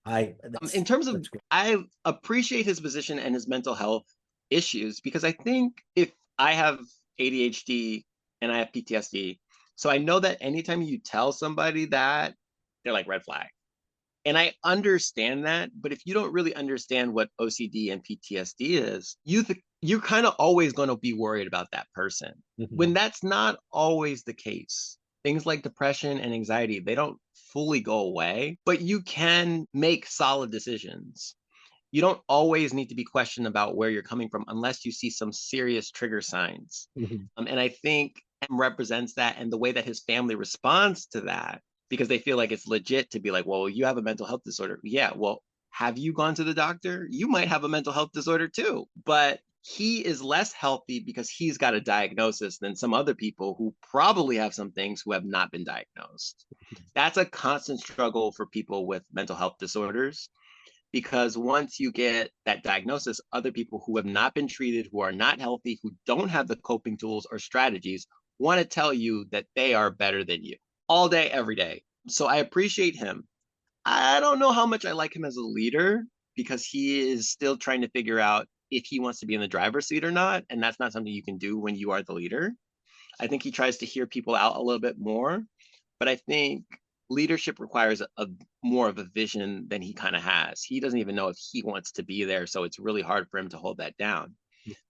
I in terms of, that's great. I appreciate his position and his mental health issues because I think if I have ADHD and I have PTSD, so I know that anytime you tell somebody that, they're like red flag. And I understand that, but if you don't really understand what OCD and PTSD is, you're kind of always going to be worried about that person. Mhm. When that's not always the case. Things like depression and anxiety, they don't fully go away, but you can make solid decisions. You don't always need to be questioned about where you're coming from unless you see some serious trigger signs. Mhm. And I think M represents that, and the way that his family responds to that, because they feel like it's legit to be like, well, you have a mental health disorder. Yeah, well, have you gone to the doctor? You might have a mental health disorder too. But he is less healthy because he's got a diagnosis than some other people who probably have some things who have not been diagnosed. That's a constant struggle for people with mental health disorders because once you get that diagnosis, other people who have not been treated, who are not healthy, who don't have the coping tools or strategies, want to tell you that they are better than you all day, every day. So I appreciate him. I don't know how much I like him as a leader because he is still trying to figure out if he wants to be in the driver's seat or not. And that's not something you can do when you are the leader. I think he tries to hear people out a little bit more, but I think leadership requires a more of a vision than he kind of has. He doesn't even know if he wants to be there, so it's really hard for him to hold that down.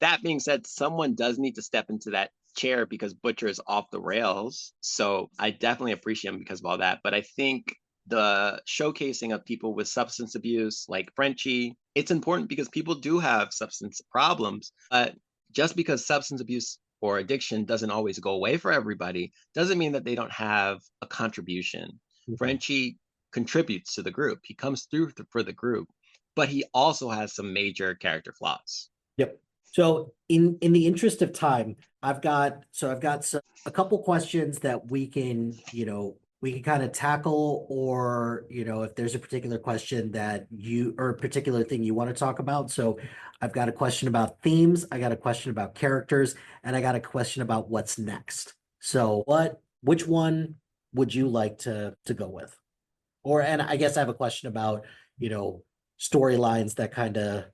That being said, someone does need to step into that chair because Butcher is off the rails. So I definitely appreciate him because of all that. But I think the showcasing of people with substance abuse, like Frenchie, it's important because people do have substance problems. But just because substance abuse or addiction doesn't always go away for everybody doesn't mean that they don't have a contribution. Mhm. Frenchie contributes to the group. He comes through for the group, but he also has some major character flaws. Yep. So in the interest of time, I've got a couple questions that we can kind of tackle, or if there's a particular question that you or a particular thing you want to talk about. So I've got a question about themes, I got a question about characters, and I got a question about what's next. So which one would you like to go with? And I guess I have a question about, you know, storylines that kind of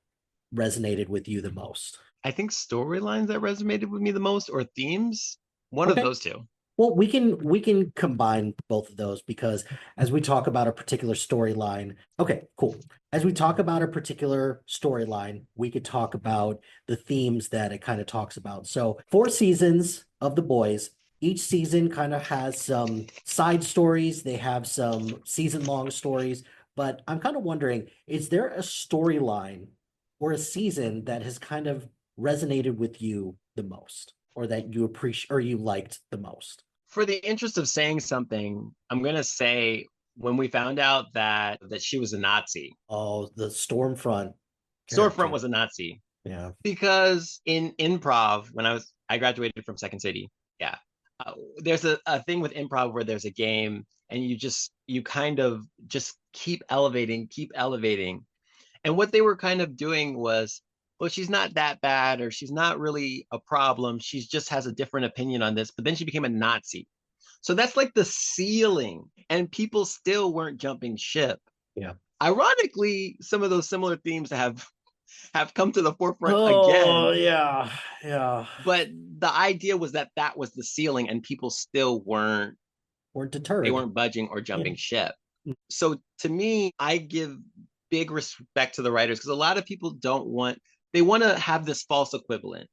resonated with you the most. I think storylines that resonated with me the most or themes, one of Okay. those two. Well, we can combine both of those because as we talk about a particular storyline, okay, cool. As we talk about a particular storyline, we could talk about the themes that it kind of talks about. So, 4 seasons of The Boys. Each season kind of has some side stories. They have some season-long stories, but I'm kind of wondering, is there a storyline or a season that has kind of resonated with you the most, or that you appreciate or you liked the most? For the interest of saying something, I'm gonna say when we found out that she was a Nazi, Oh, the Stormfront Storefront character. was a Nazi. Yeah. Because in improv, when I graduated from Second City, yeah, there's a thing with improv where there's a game and you kind of just keep elevating. And what they were kind of doing was, well, she's not that bad, or she's not really a problem. She just has a different opinion on this. But then she became a Nazi. So that's like the ceiling, and people still weren't jumping ship. Yeah. Ironically, some of those similar themes have come to the forefront Oh, again, yeah. Yeah. but the idea was that that was the ceiling, and people still weren't Weren't they deterred. weren't budging or Yeah. jumping ship. So to me, I give big respect to the writers because a lot of people don't want they want to have this false equivalent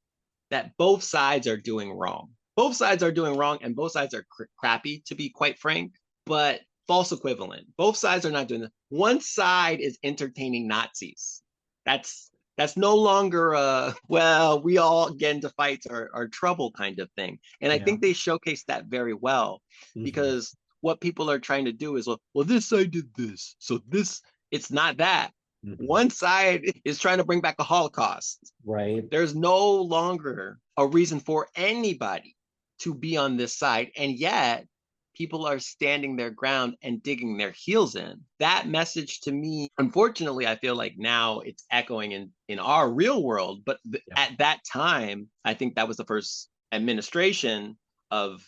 that both sides are doing wrong. Both sides are doing wrong, and both sides are crappy, to be quite frank, but false equivalent. Both sides are not doing that. One side is entertaining Nazis. That's no longer a well, we all get into fights or trouble kind of thing. And I Yeah. think they showcase that very well Hmm. because what people are trying to do is, well, this side did this, so this it's not that. Hmm. One side is trying to bring back a Holocaust. Right. There's no longer a reason for anybody to be on this side. And yet, people are standing their ground and digging their heels in. That message to me, unfortunately, I feel like now it's echoing in our real world. But Yeah. at that time, I think that was the first administration of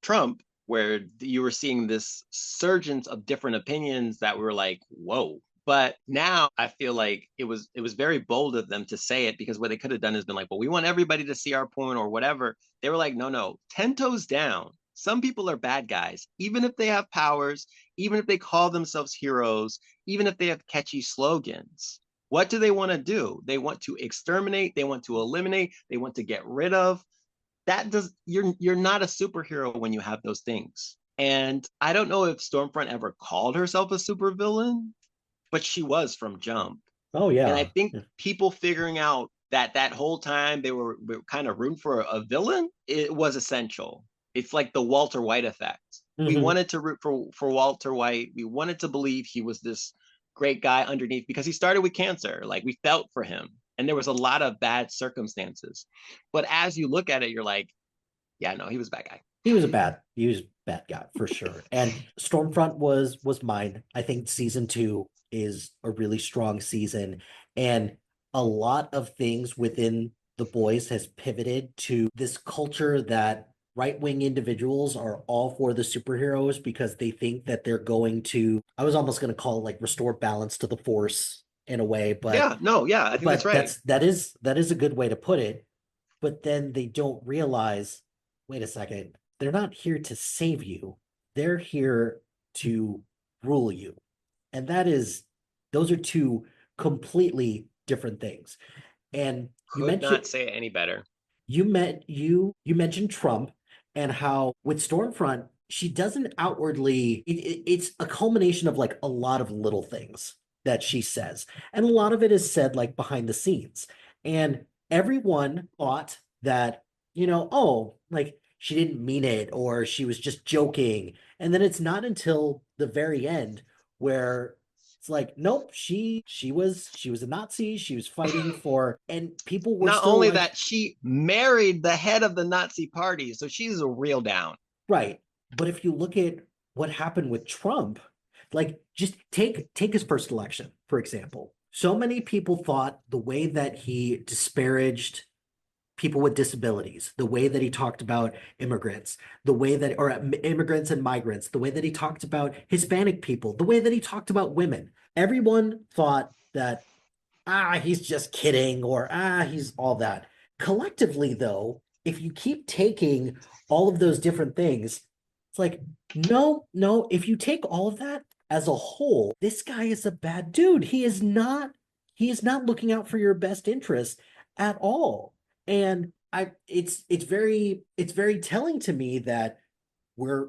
Trump where you were seeing this surgence of different opinions that were like, whoa, but now I feel like it was very bold of them to say it because what they could have done is been like, well, we want everybody to see our point or whatever. They were like, no, no, 10 toes down. Some people are bad guys, even if they have powers, even if they call themselves heroes, even if they have catchy slogans. What do they want to do? They want to exterminate, they want to eliminate, they want to get rid of. That does you're not a superhero when you have those things. And I don't know if Stormfront ever called herself a supervillain, but she was from jump. Oh, And I yeah. think people figuring out that that whole time they were kind of rooting for a villain, it was essential. It's like the Walter White effect. We Hmm. wanted to root for Walter White. We wanted to believe he was this great guy underneath because he started with cancer. Like we felt for him. And there was a lot of bad circumstances. But as you look at it, you're like, yeah, no, he was a bad guy. He was a bad guy for sure. And Stormfront was mine. I think season two is a really strong season. And a lot of things within the boys has pivoted to this culture that right-wing individuals are all for the superheroes because they think that they're going to, I was almost going to call it like restore balance to the force in a way, Yeah, no, yeah, I think that's right. that is a good way to put it. But then they don't realize, wait a second, they're not here to save you. They're here to rule you. And those are two completely different things. And Could not say it any better. you mentioned Trump and how with Stormfront, she doesn't outwardly, it's a culmination of like a lot of little things that she says. And a lot of it is said like behind the scenes. And everyone thought that, oh, like she didn't mean it or she was just joking. And then it's not until the very end where it's like, nope, she was a Nazi. She was fighting for, and people were Not still only like, that, she married the head of the Nazi party, so she's a real down. right. But if you look at what happened with Trump, like just take his first election, for example. So many people thought the way that he disparaged people with disabilities, the way that he talked about immigrants, the way that, or immigrants and migrants, the way that he talked about Hispanic people, the way that he talked about women. Everyone thought that, he's just kidding, or he's all that. Collectively, though, if you keep taking all of those different things, it's like, no, no, if you take all of that as a whole, this guy is a bad dude. He is not looking out for your best interest at all. And it's very telling to me that we're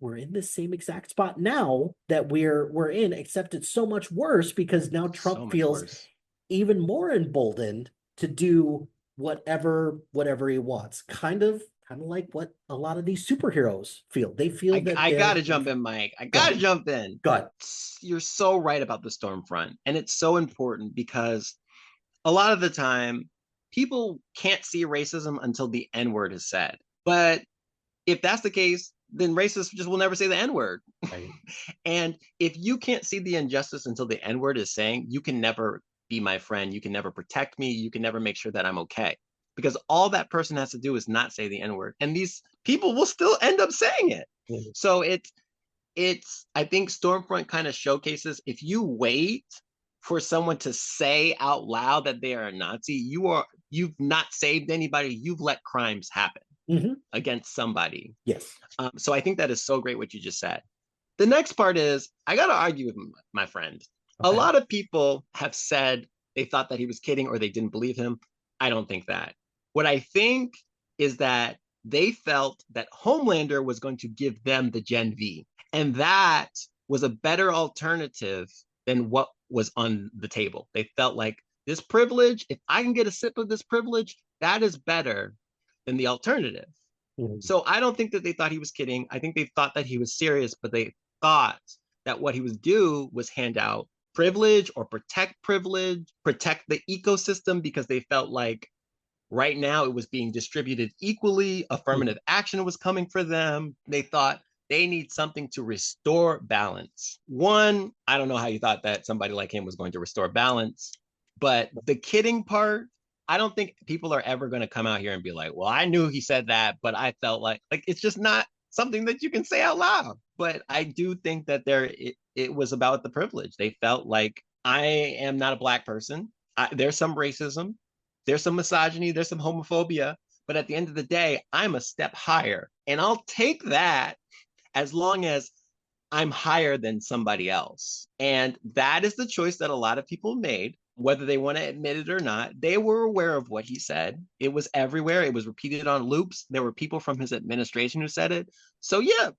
we're in the same exact spot now that we're in, except it's so much worse because now So Trump much feels worse. even more emboldened to do whatever he wants. Kind of like what a lot of these superheroes feel. They feel that I they're gotta jump in, Mike. I go gotta jump in. go You're so right about the Stormfront. And it's so important because a lot of the time, people can't see racism until the N word is said. But if that's the case, then racists just will never say the N word. right. And if you can't see the injustice until the N word is saying, you can never be my friend. You can never protect me. You can never make sure that I'm okay. Because all that person has to do is not say the N word. And these people will still end up saying it. Mhm. So it's I think Stormfront kind of showcases, if you wait for someone to say out loud that they are a Nazi, you've not saved anybody. You've let crimes happen Mhm. against somebody. Yes. So I think that is so great what you just said. The next part is I got to argue with my friend. A Okay. lot of people have said they thought that he was kidding or they didn't believe him. I don't think that. What I think is that they felt that Homelander was going to give them the Gen V. And that was a better alternative than what was on the table. They felt like this privilege, if I can get a sip of this privilege, that is better than the alternative. Mhm. So I don't think that they thought he was kidding. I think they thought that he was serious, but they thought that what he was do was hand out privilege, protect the ecosystem, because they felt like right now it was being distributed equally. Mhm. Affirmative action was coming for them. They thought they need something to restore balance. One, I don't know how you thought that somebody like him was going to restore balance, but the kidding part, I don't think people are ever going to come out here and be like, well, I knew he said that, but I felt like it's just not something that you can say out loud. But I do think that it was about the privilege. They felt like, I am not a black person. There's some racism, there's some misogyny, there's some homophobia, but at the end of the day, I'm a step higher. And I'll take that as long as I'm higher than somebody else. And that is the choice that a lot of people made, whether they want to admit it or not. They were aware of what he said. It was everywhere. It was repeated on loops. There were people from his administration who said it. So, yeah,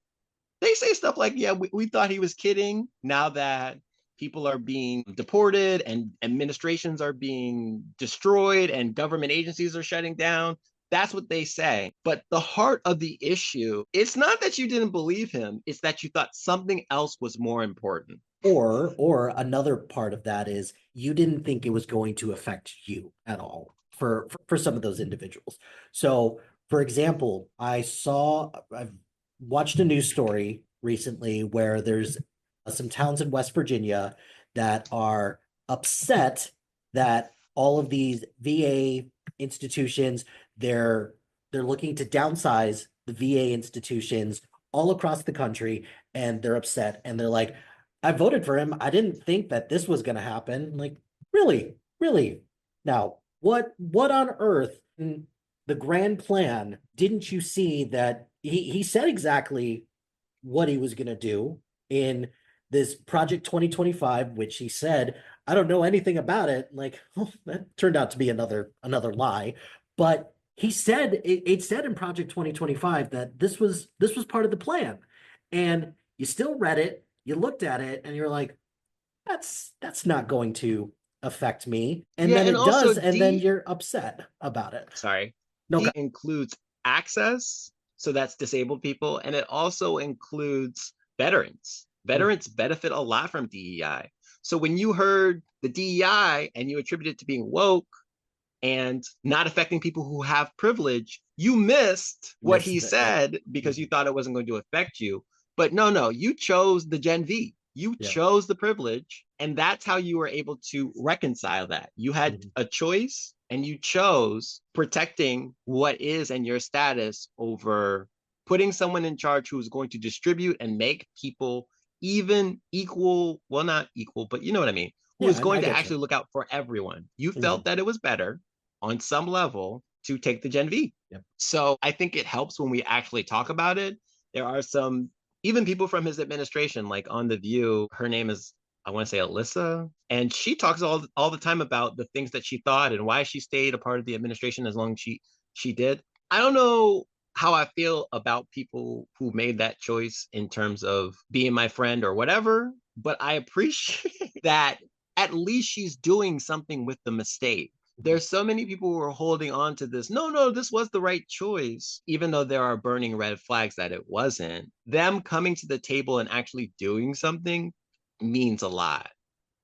they say stuff like, yeah, we thought he was kidding. Now that people are being deported and administrations are being destroyed and government agencies are shutting down, that's what they say. But the heart of the issue, it's not that you didn't believe him, it's that you thought something else was more important. Or another part of that is you didn't think it was going to affect you at all for some of those individuals. So, for example, I've watched a news story recently where there's some towns in West Virginia that are upset that all of these VA institutions, they're they're looking to downsize the VA institutions all across the country, and they're upset and they're like, I voted for him. I didn't think that this was going to happen. Like, really, really. Now, what on earth in the grand plan didn't you see that he said exactly what he was going to do in this Project 2025, which he said, I don't know anything about it. Like, oh, that turned out to be another lie. But he said it said in Project 2025 that this was part of the plan. And you still read it, you looked at it, and you're like, that's not going to affect me. And Yeah, then and it also does, and then D, you're upset about it. sorry, No, D includes access, so that's disabled people, and it also includes veterans. Veterans benefit a lot from DEI. So when you heard the DEI and you attribute it to being woke and not affecting people who have privilege, you missed what he missed it. said because you thought it wasn't going to affect you. But no, you chose the Gen V. You Yeah. chose the privilege, and that's how you were able to reconcile that. You had Mhm. a choice, and you chose protecting what is and your status over putting someone in charge who is going to distribute and make people even equal, well, not equal, but you know what I mean, who Yeah, is I going to get you. actually look out for everyone. You Mhm. felt that it was better on some level to take the Gen V. Yep. So I think it helps when we actually talk about it. There are some, even people from his administration, like on The View, her name is, I want to say Alyssa, and she talks all the time about the things that she thought and why she stayed a part of the administration as long as she did. I don't know how I feel about people who made that choice in terms of being my friend or whatever, but I appreciate that at least she's doing something with the mistake. There's so many people who are holding on to this. No, this was the right choice, even though there are burning red flags that it wasn't. Them coming to the table and actually doing something means a lot.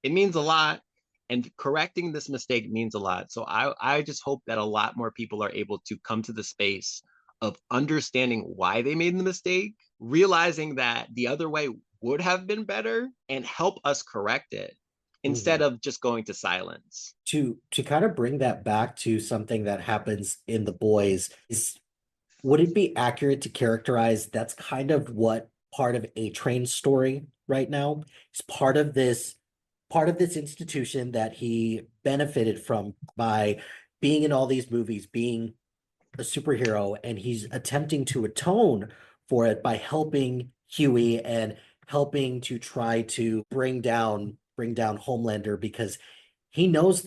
It means a lot. And correcting this mistake means a lot. So I just hope that a lot more people are able to come to the space of understanding why they made the mistake, realizing that the other way would have been better, and help us correct it instead Mhm. of just going to silence. To kind of bring that back to something that happens in The Boys is would it be accurate to characterize that's kind of what part of A Train's story right now? It's part of this institution that he benefited from by being in all these movies, being a superhero, and he's attempting to atone for it by helping Huey and helping to try to bring down Homelander because he knows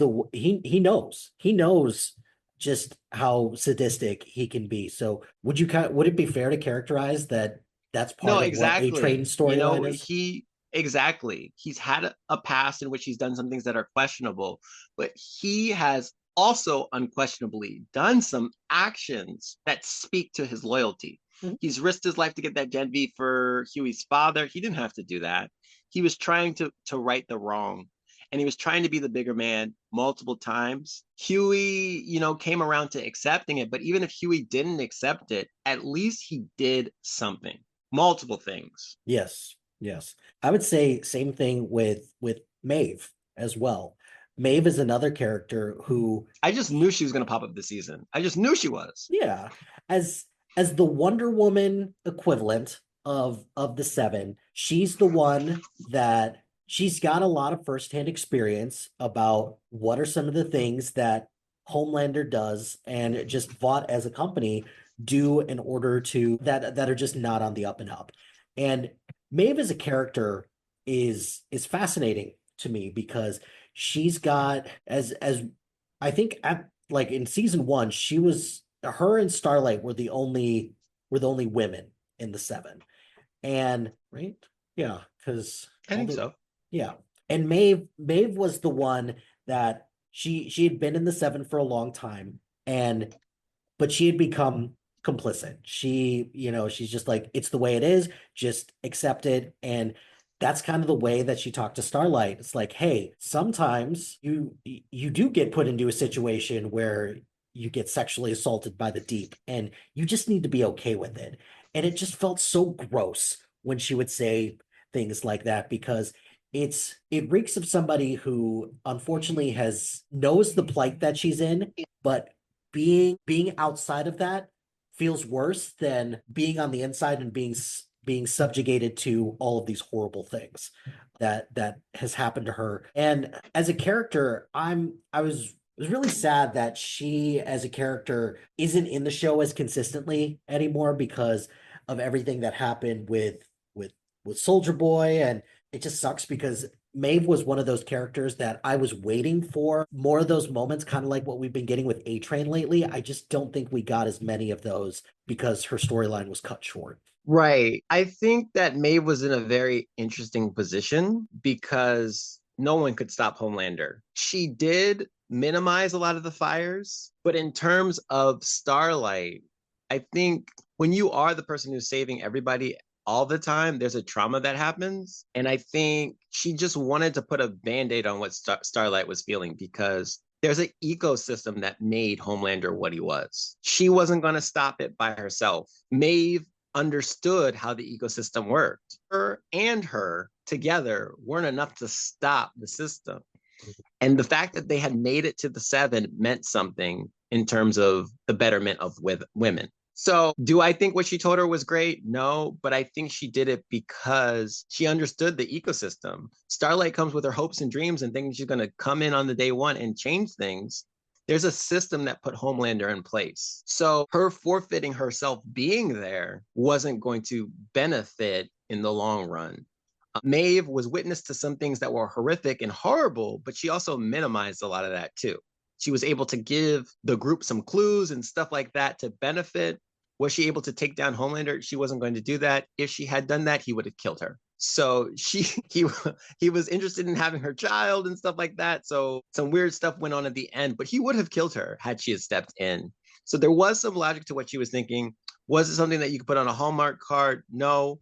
just how sadistic he can be. So would it be fair to characterize that that's No, part of what A Train exactly. You know, storyline is? exactly. He's had a past in which he's done some things that are questionable, but he has also unquestionably done some actions that speak to his loyalty. Mhm. He's risked his life to get that Gen V for Huey's father. He didn't have to do that. He was trying to right the wrong. And he was trying to be the bigger man multiple times. Huey, you know, came around to accepting it, but even if Huey didn't accept it, at least he did something, multiple things. Yes, yes. I would say same thing with Maeve as well. Maeve is another character who, I just knew she was going to pop up this season. I just knew she was. yeah, as as the Wonder Woman equivalent of the seven, she's the one that she's got a lot of firsthand experience about what are some of the things that Homelander does and just Vought as a company do in order to that are just not on the up and up. And Maeve as a character is fascinating to me because she's got as I think at like in season one, she was her and Starlight were the only women in the seven. And right? Yeah, because I all think the so. yeah. And Maeve was the one that she had been in the seven for a long time and but she had become complicit. She, you know, she's just like, it's the way it is, just accept it. And that's kind of the way that she talked to Starlight. It's like, hey, sometimes you do get put into a situation where you get sexually assaulted by the deep and you just need to be okay with it. And it just felt so gross when she would say things like that because it reeks of somebody who unfortunately has knows the plight that she's in, but being outside of that feels worse than being on the inside and being subjugated to all of these horrible things that has happened to her. And as a character, I was really sad that she as a character isn't in the show as consistently anymore because of everything that happened with with Soldier Boy, and it just sucks because Maeve was one of those characters that I was waiting for more of those moments, kind of like what we've been getting with A Train lately. I just don't think we got as many of those because her storyline was cut short. Right. I think that Maeve was in a very interesting position because no one could stop Homelander. She did minimize a lot of the fires, but in terms of Starlight, I think when you are the person who's saving everybody all the time, there's a trauma that happens. And I think she just wanted to put a band aid on what Starlight was feeling because there's an ecosystem that made Homelander what he was. She wasn't going to stop it by herself. Maeve understood how the ecosystem worked. Her and her together weren't enough to stop the system. And the fact that they had made it to the seven meant something in terms of the betterment of with women. So, do I think what she told her was great? No, but I think she did it because she understood the ecosystem. Starlight comes with her hopes and dreams and thinking she's going to come in on the day one and change things. There's a system that put Homelander in place. So, her forfeiting herself being there wasn't going to benefit in the long run. Maeve was witness to some things that were horrific and horrible, but she also minimized a lot of that too. She was able to give the group some clues and stuff like that to benefit. Was she able to take down Homelander? She wasn't going to do that. If she had done that, he would have killed her. So he was interested in having her child and stuff like that. So some weird stuff went on at the end, but he would have killed her had she had stepped in. So there was some logic to what she was thinking. Was it something that you could put on a Hallmark card? No.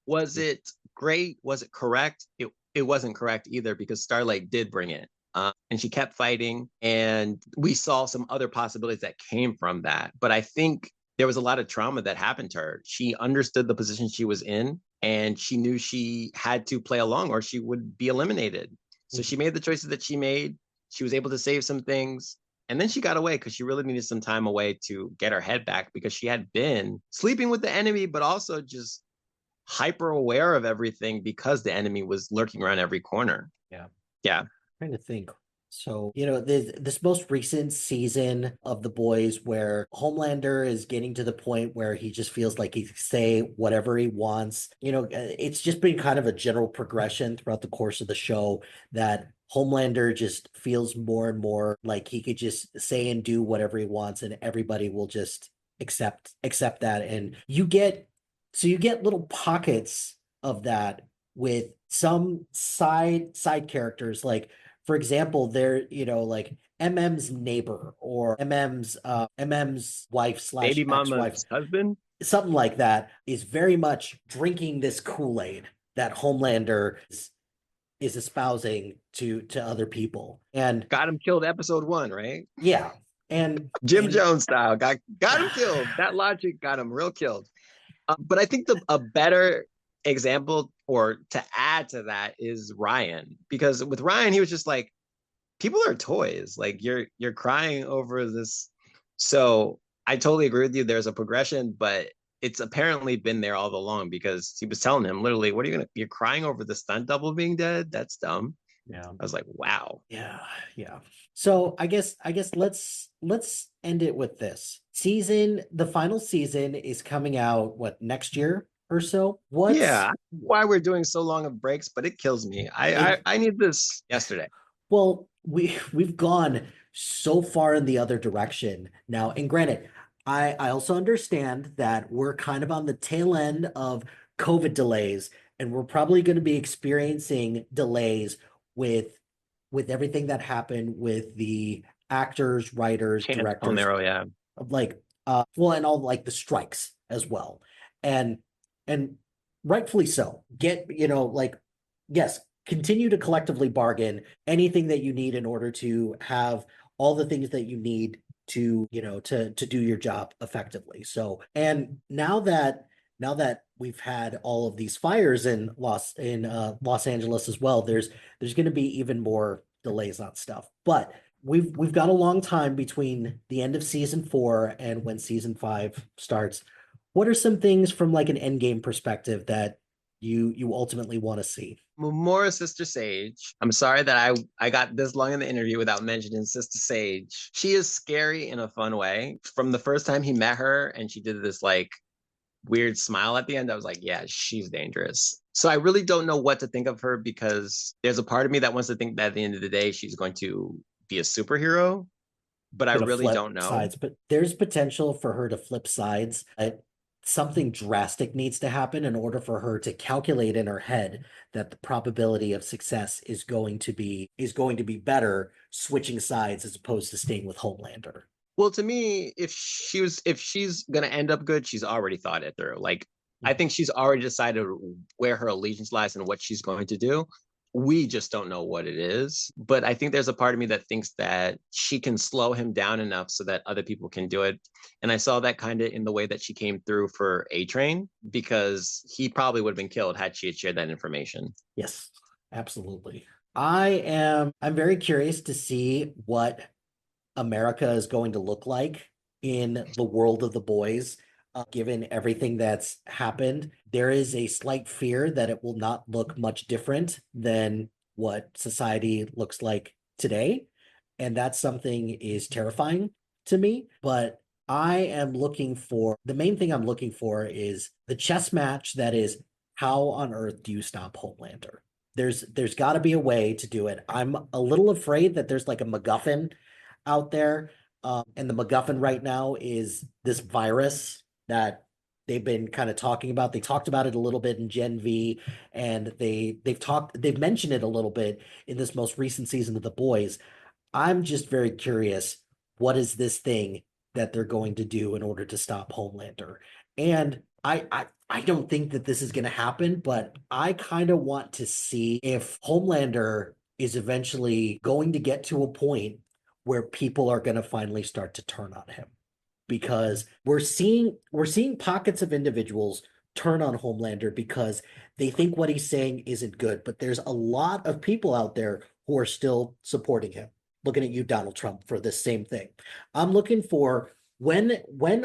Was it great? Was it correct? It wasn't correct either because Starlight did bring it. And she kept fighting, and we saw some other possibilities that came from that. But I think there was a lot of trauma that happened to her. She understood the position she was in, and she knew she had to play along or she would be eliminated. So she made the choices that she made. She was able to save some things, And then she got away because she really needed some time away to get her head back because she had been sleeping with the enemy, but also just hyper aware of everything because the enemy was lurking around every corner. Yeah. Yeah. Trying to think. So, this most recent season of The Boys where Homelander is getting to the point where he just feels like he can say whatever he wants. It's just been kind of a general progression throughout the course of the show that Homelander just feels more and more like he could just say and do whatever he wants and everybody will just accept that. And you get little pockets of that with some side characters like for example, they're, like MM's neighbor or MM's wife slash Baby ex-wife, mama's husband something like that, is very much drinking this Kool-Aid that Homelander is espousing to other people. And got him killed episode 1, right? yeah, and Jim and Jones style. Got him killed. That logic got him real killed. But I think a better example or to add to that is Ryan, because with Ryan he was just like, people are toys. Like you're crying over this. So I totally agree with you. There's a progression, but it's apparently been there all along because he was telling him literally, "What are you gonna? You're crying over the stunt double being dead? That's dumb." yeah, I was like, "Wow." yeah. So I guess let's end it with this. The final season is coming out what next year or so? Yeah, why we're doing so long of breaks, but it kills me. I need this yesterday. Well, we've gone so far in the other direction now. And granted, I also understand that we're kind of on the tail end of COVID delays, and we're probably going to be experiencing delays with with everything that happened with the actors, writers, Chance directors, Palmero, yeah. like well, and all like the strikes as well. And and rightfully so. Yes, continue to collectively bargain anything that you need in order to have all the things that you need to, to do your job effectively. So, and now that we've had all of these fires in Los Angeles as well, there's going to be even more delays on stuff. But we've got a long time between the end of season 4 and when season 5 starts. What are some things from like an end game perspective that you ultimately want to see? More Sister Sage. I'm sorry that I got this long in the interview without mentioning Sister Sage. She is scary in a fun way. From the first time he met her and she did this like weird smile at the end, I was like, yeah, she's dangerous. So I really don't know what to think of her because there's a part of me that wants to think that at the end of the day, she's going to be a superhero, but I Gonna really flip don't know. sides, but there's potential for her to flip sides. Something drastic needs to happen in order for her to calculate in her head that the probability of success is going to be better switching sides as opposed to staying with Homelander. Well, to me, if she's gonna end up good, she's already thought it through. Like I think she's already decided where her allegiance lies and what she's going to do. We just don't know what it is. But I think there's a part of me that thinks that she can slow him down enough so that other people can do it. And I saw that kind of in the way that she came through for A Train, because he probably would have been killed had she had shared that information. Yes, absolutely. I'm very curious to see what America is going to look like in the world of the boys, given everything that's happened. There is a slight fear that it will not look much different than what society looks like today. And that's something is terrifying to me. But the main thing I'm looking for is the chess match that is how on earth do you stop Homelander? There's got to be a way to do it. I'm a little afraid that there's like a MacGuffin out there. And the MacGuffin right now is this virus that they've been kind of talking about. They talked about it a little bit in Gen V, and they've mentioned it a little bit in this most recent season of The Boys. I'm just very curious, what is this thing that they're going to do in order to stop Homelander? And I don't think that this is going to happen, but I kind of want to see if Homelander is eventually going to get to a point where people are going to finally start to turn on him, because we're seeing pockets of individuals turn on Homelander because they think what he's saying isn't good, but there's a lot of people out there who are still supporting him. looking at you, Donald Trump, for this same thing. I'm looking for when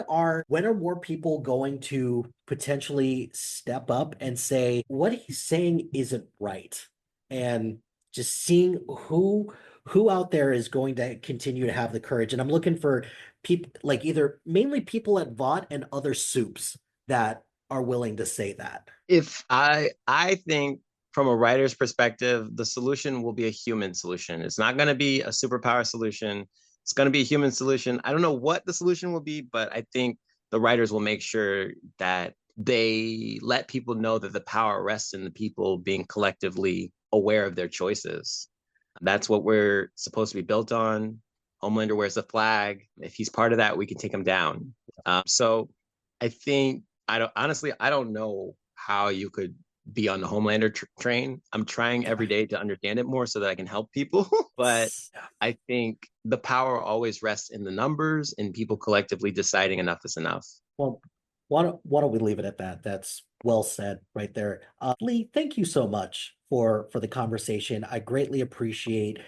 are more people going to potentially step up and say what he's saying isn't right? And just seeing who out there is going to continue to have the courage. And I'm looking for people like either mainly people at VOT and other soups that are willing to say that. If I think from a writer's perspective, the solution will be a human solution. It's not going to be a superpower solution. It's going to be a human solution. I don't know what the solution will be, but I think the writers will make sure that they let people know that the power rests in the people being collectively aware of their choices. That's what we're supposed to be built on. Homelander wears the flag. If he's part of that, we can take him down. So I think I don't know how you could be on the Homelander train. I'm trying every day to understand it more so that I can help people. But I think the power always rests in the numbers and people collectively deciding enough is enough. Well, why don't we leave it at that? That's well said right there. Lee, thank you so much for the conversation. I greatly appreciate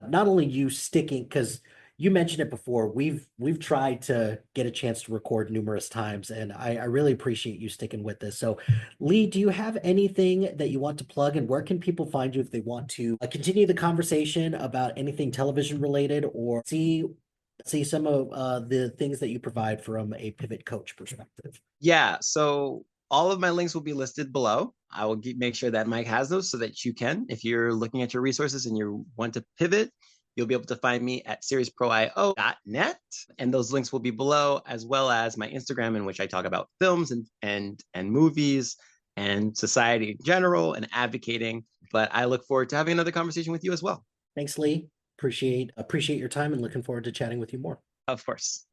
not only you sticking because you mentioned it before. We've tried to get a chance to record numerous times, and I really appreciate you sticking with this. So, Lee, do you have anything that you want to plug, and where can people find you if they want to continue the conversation about anything television related or see some of the things that you provide from a pivot coach perspective? Yeah. So all of my links will be listed below. I will make sure that Mike has those so that you can, if you're looking at your resources and you want to pivot, you'll be able to find me at seriesproio.net. And those links will be below, as well as my Instagram, in which I talk about films and movies and society in general and advocating. But I look forward to having another conversation with you as well. Thanks, Lee. Appreciate your time and looking forward to chatting with you more. Of course.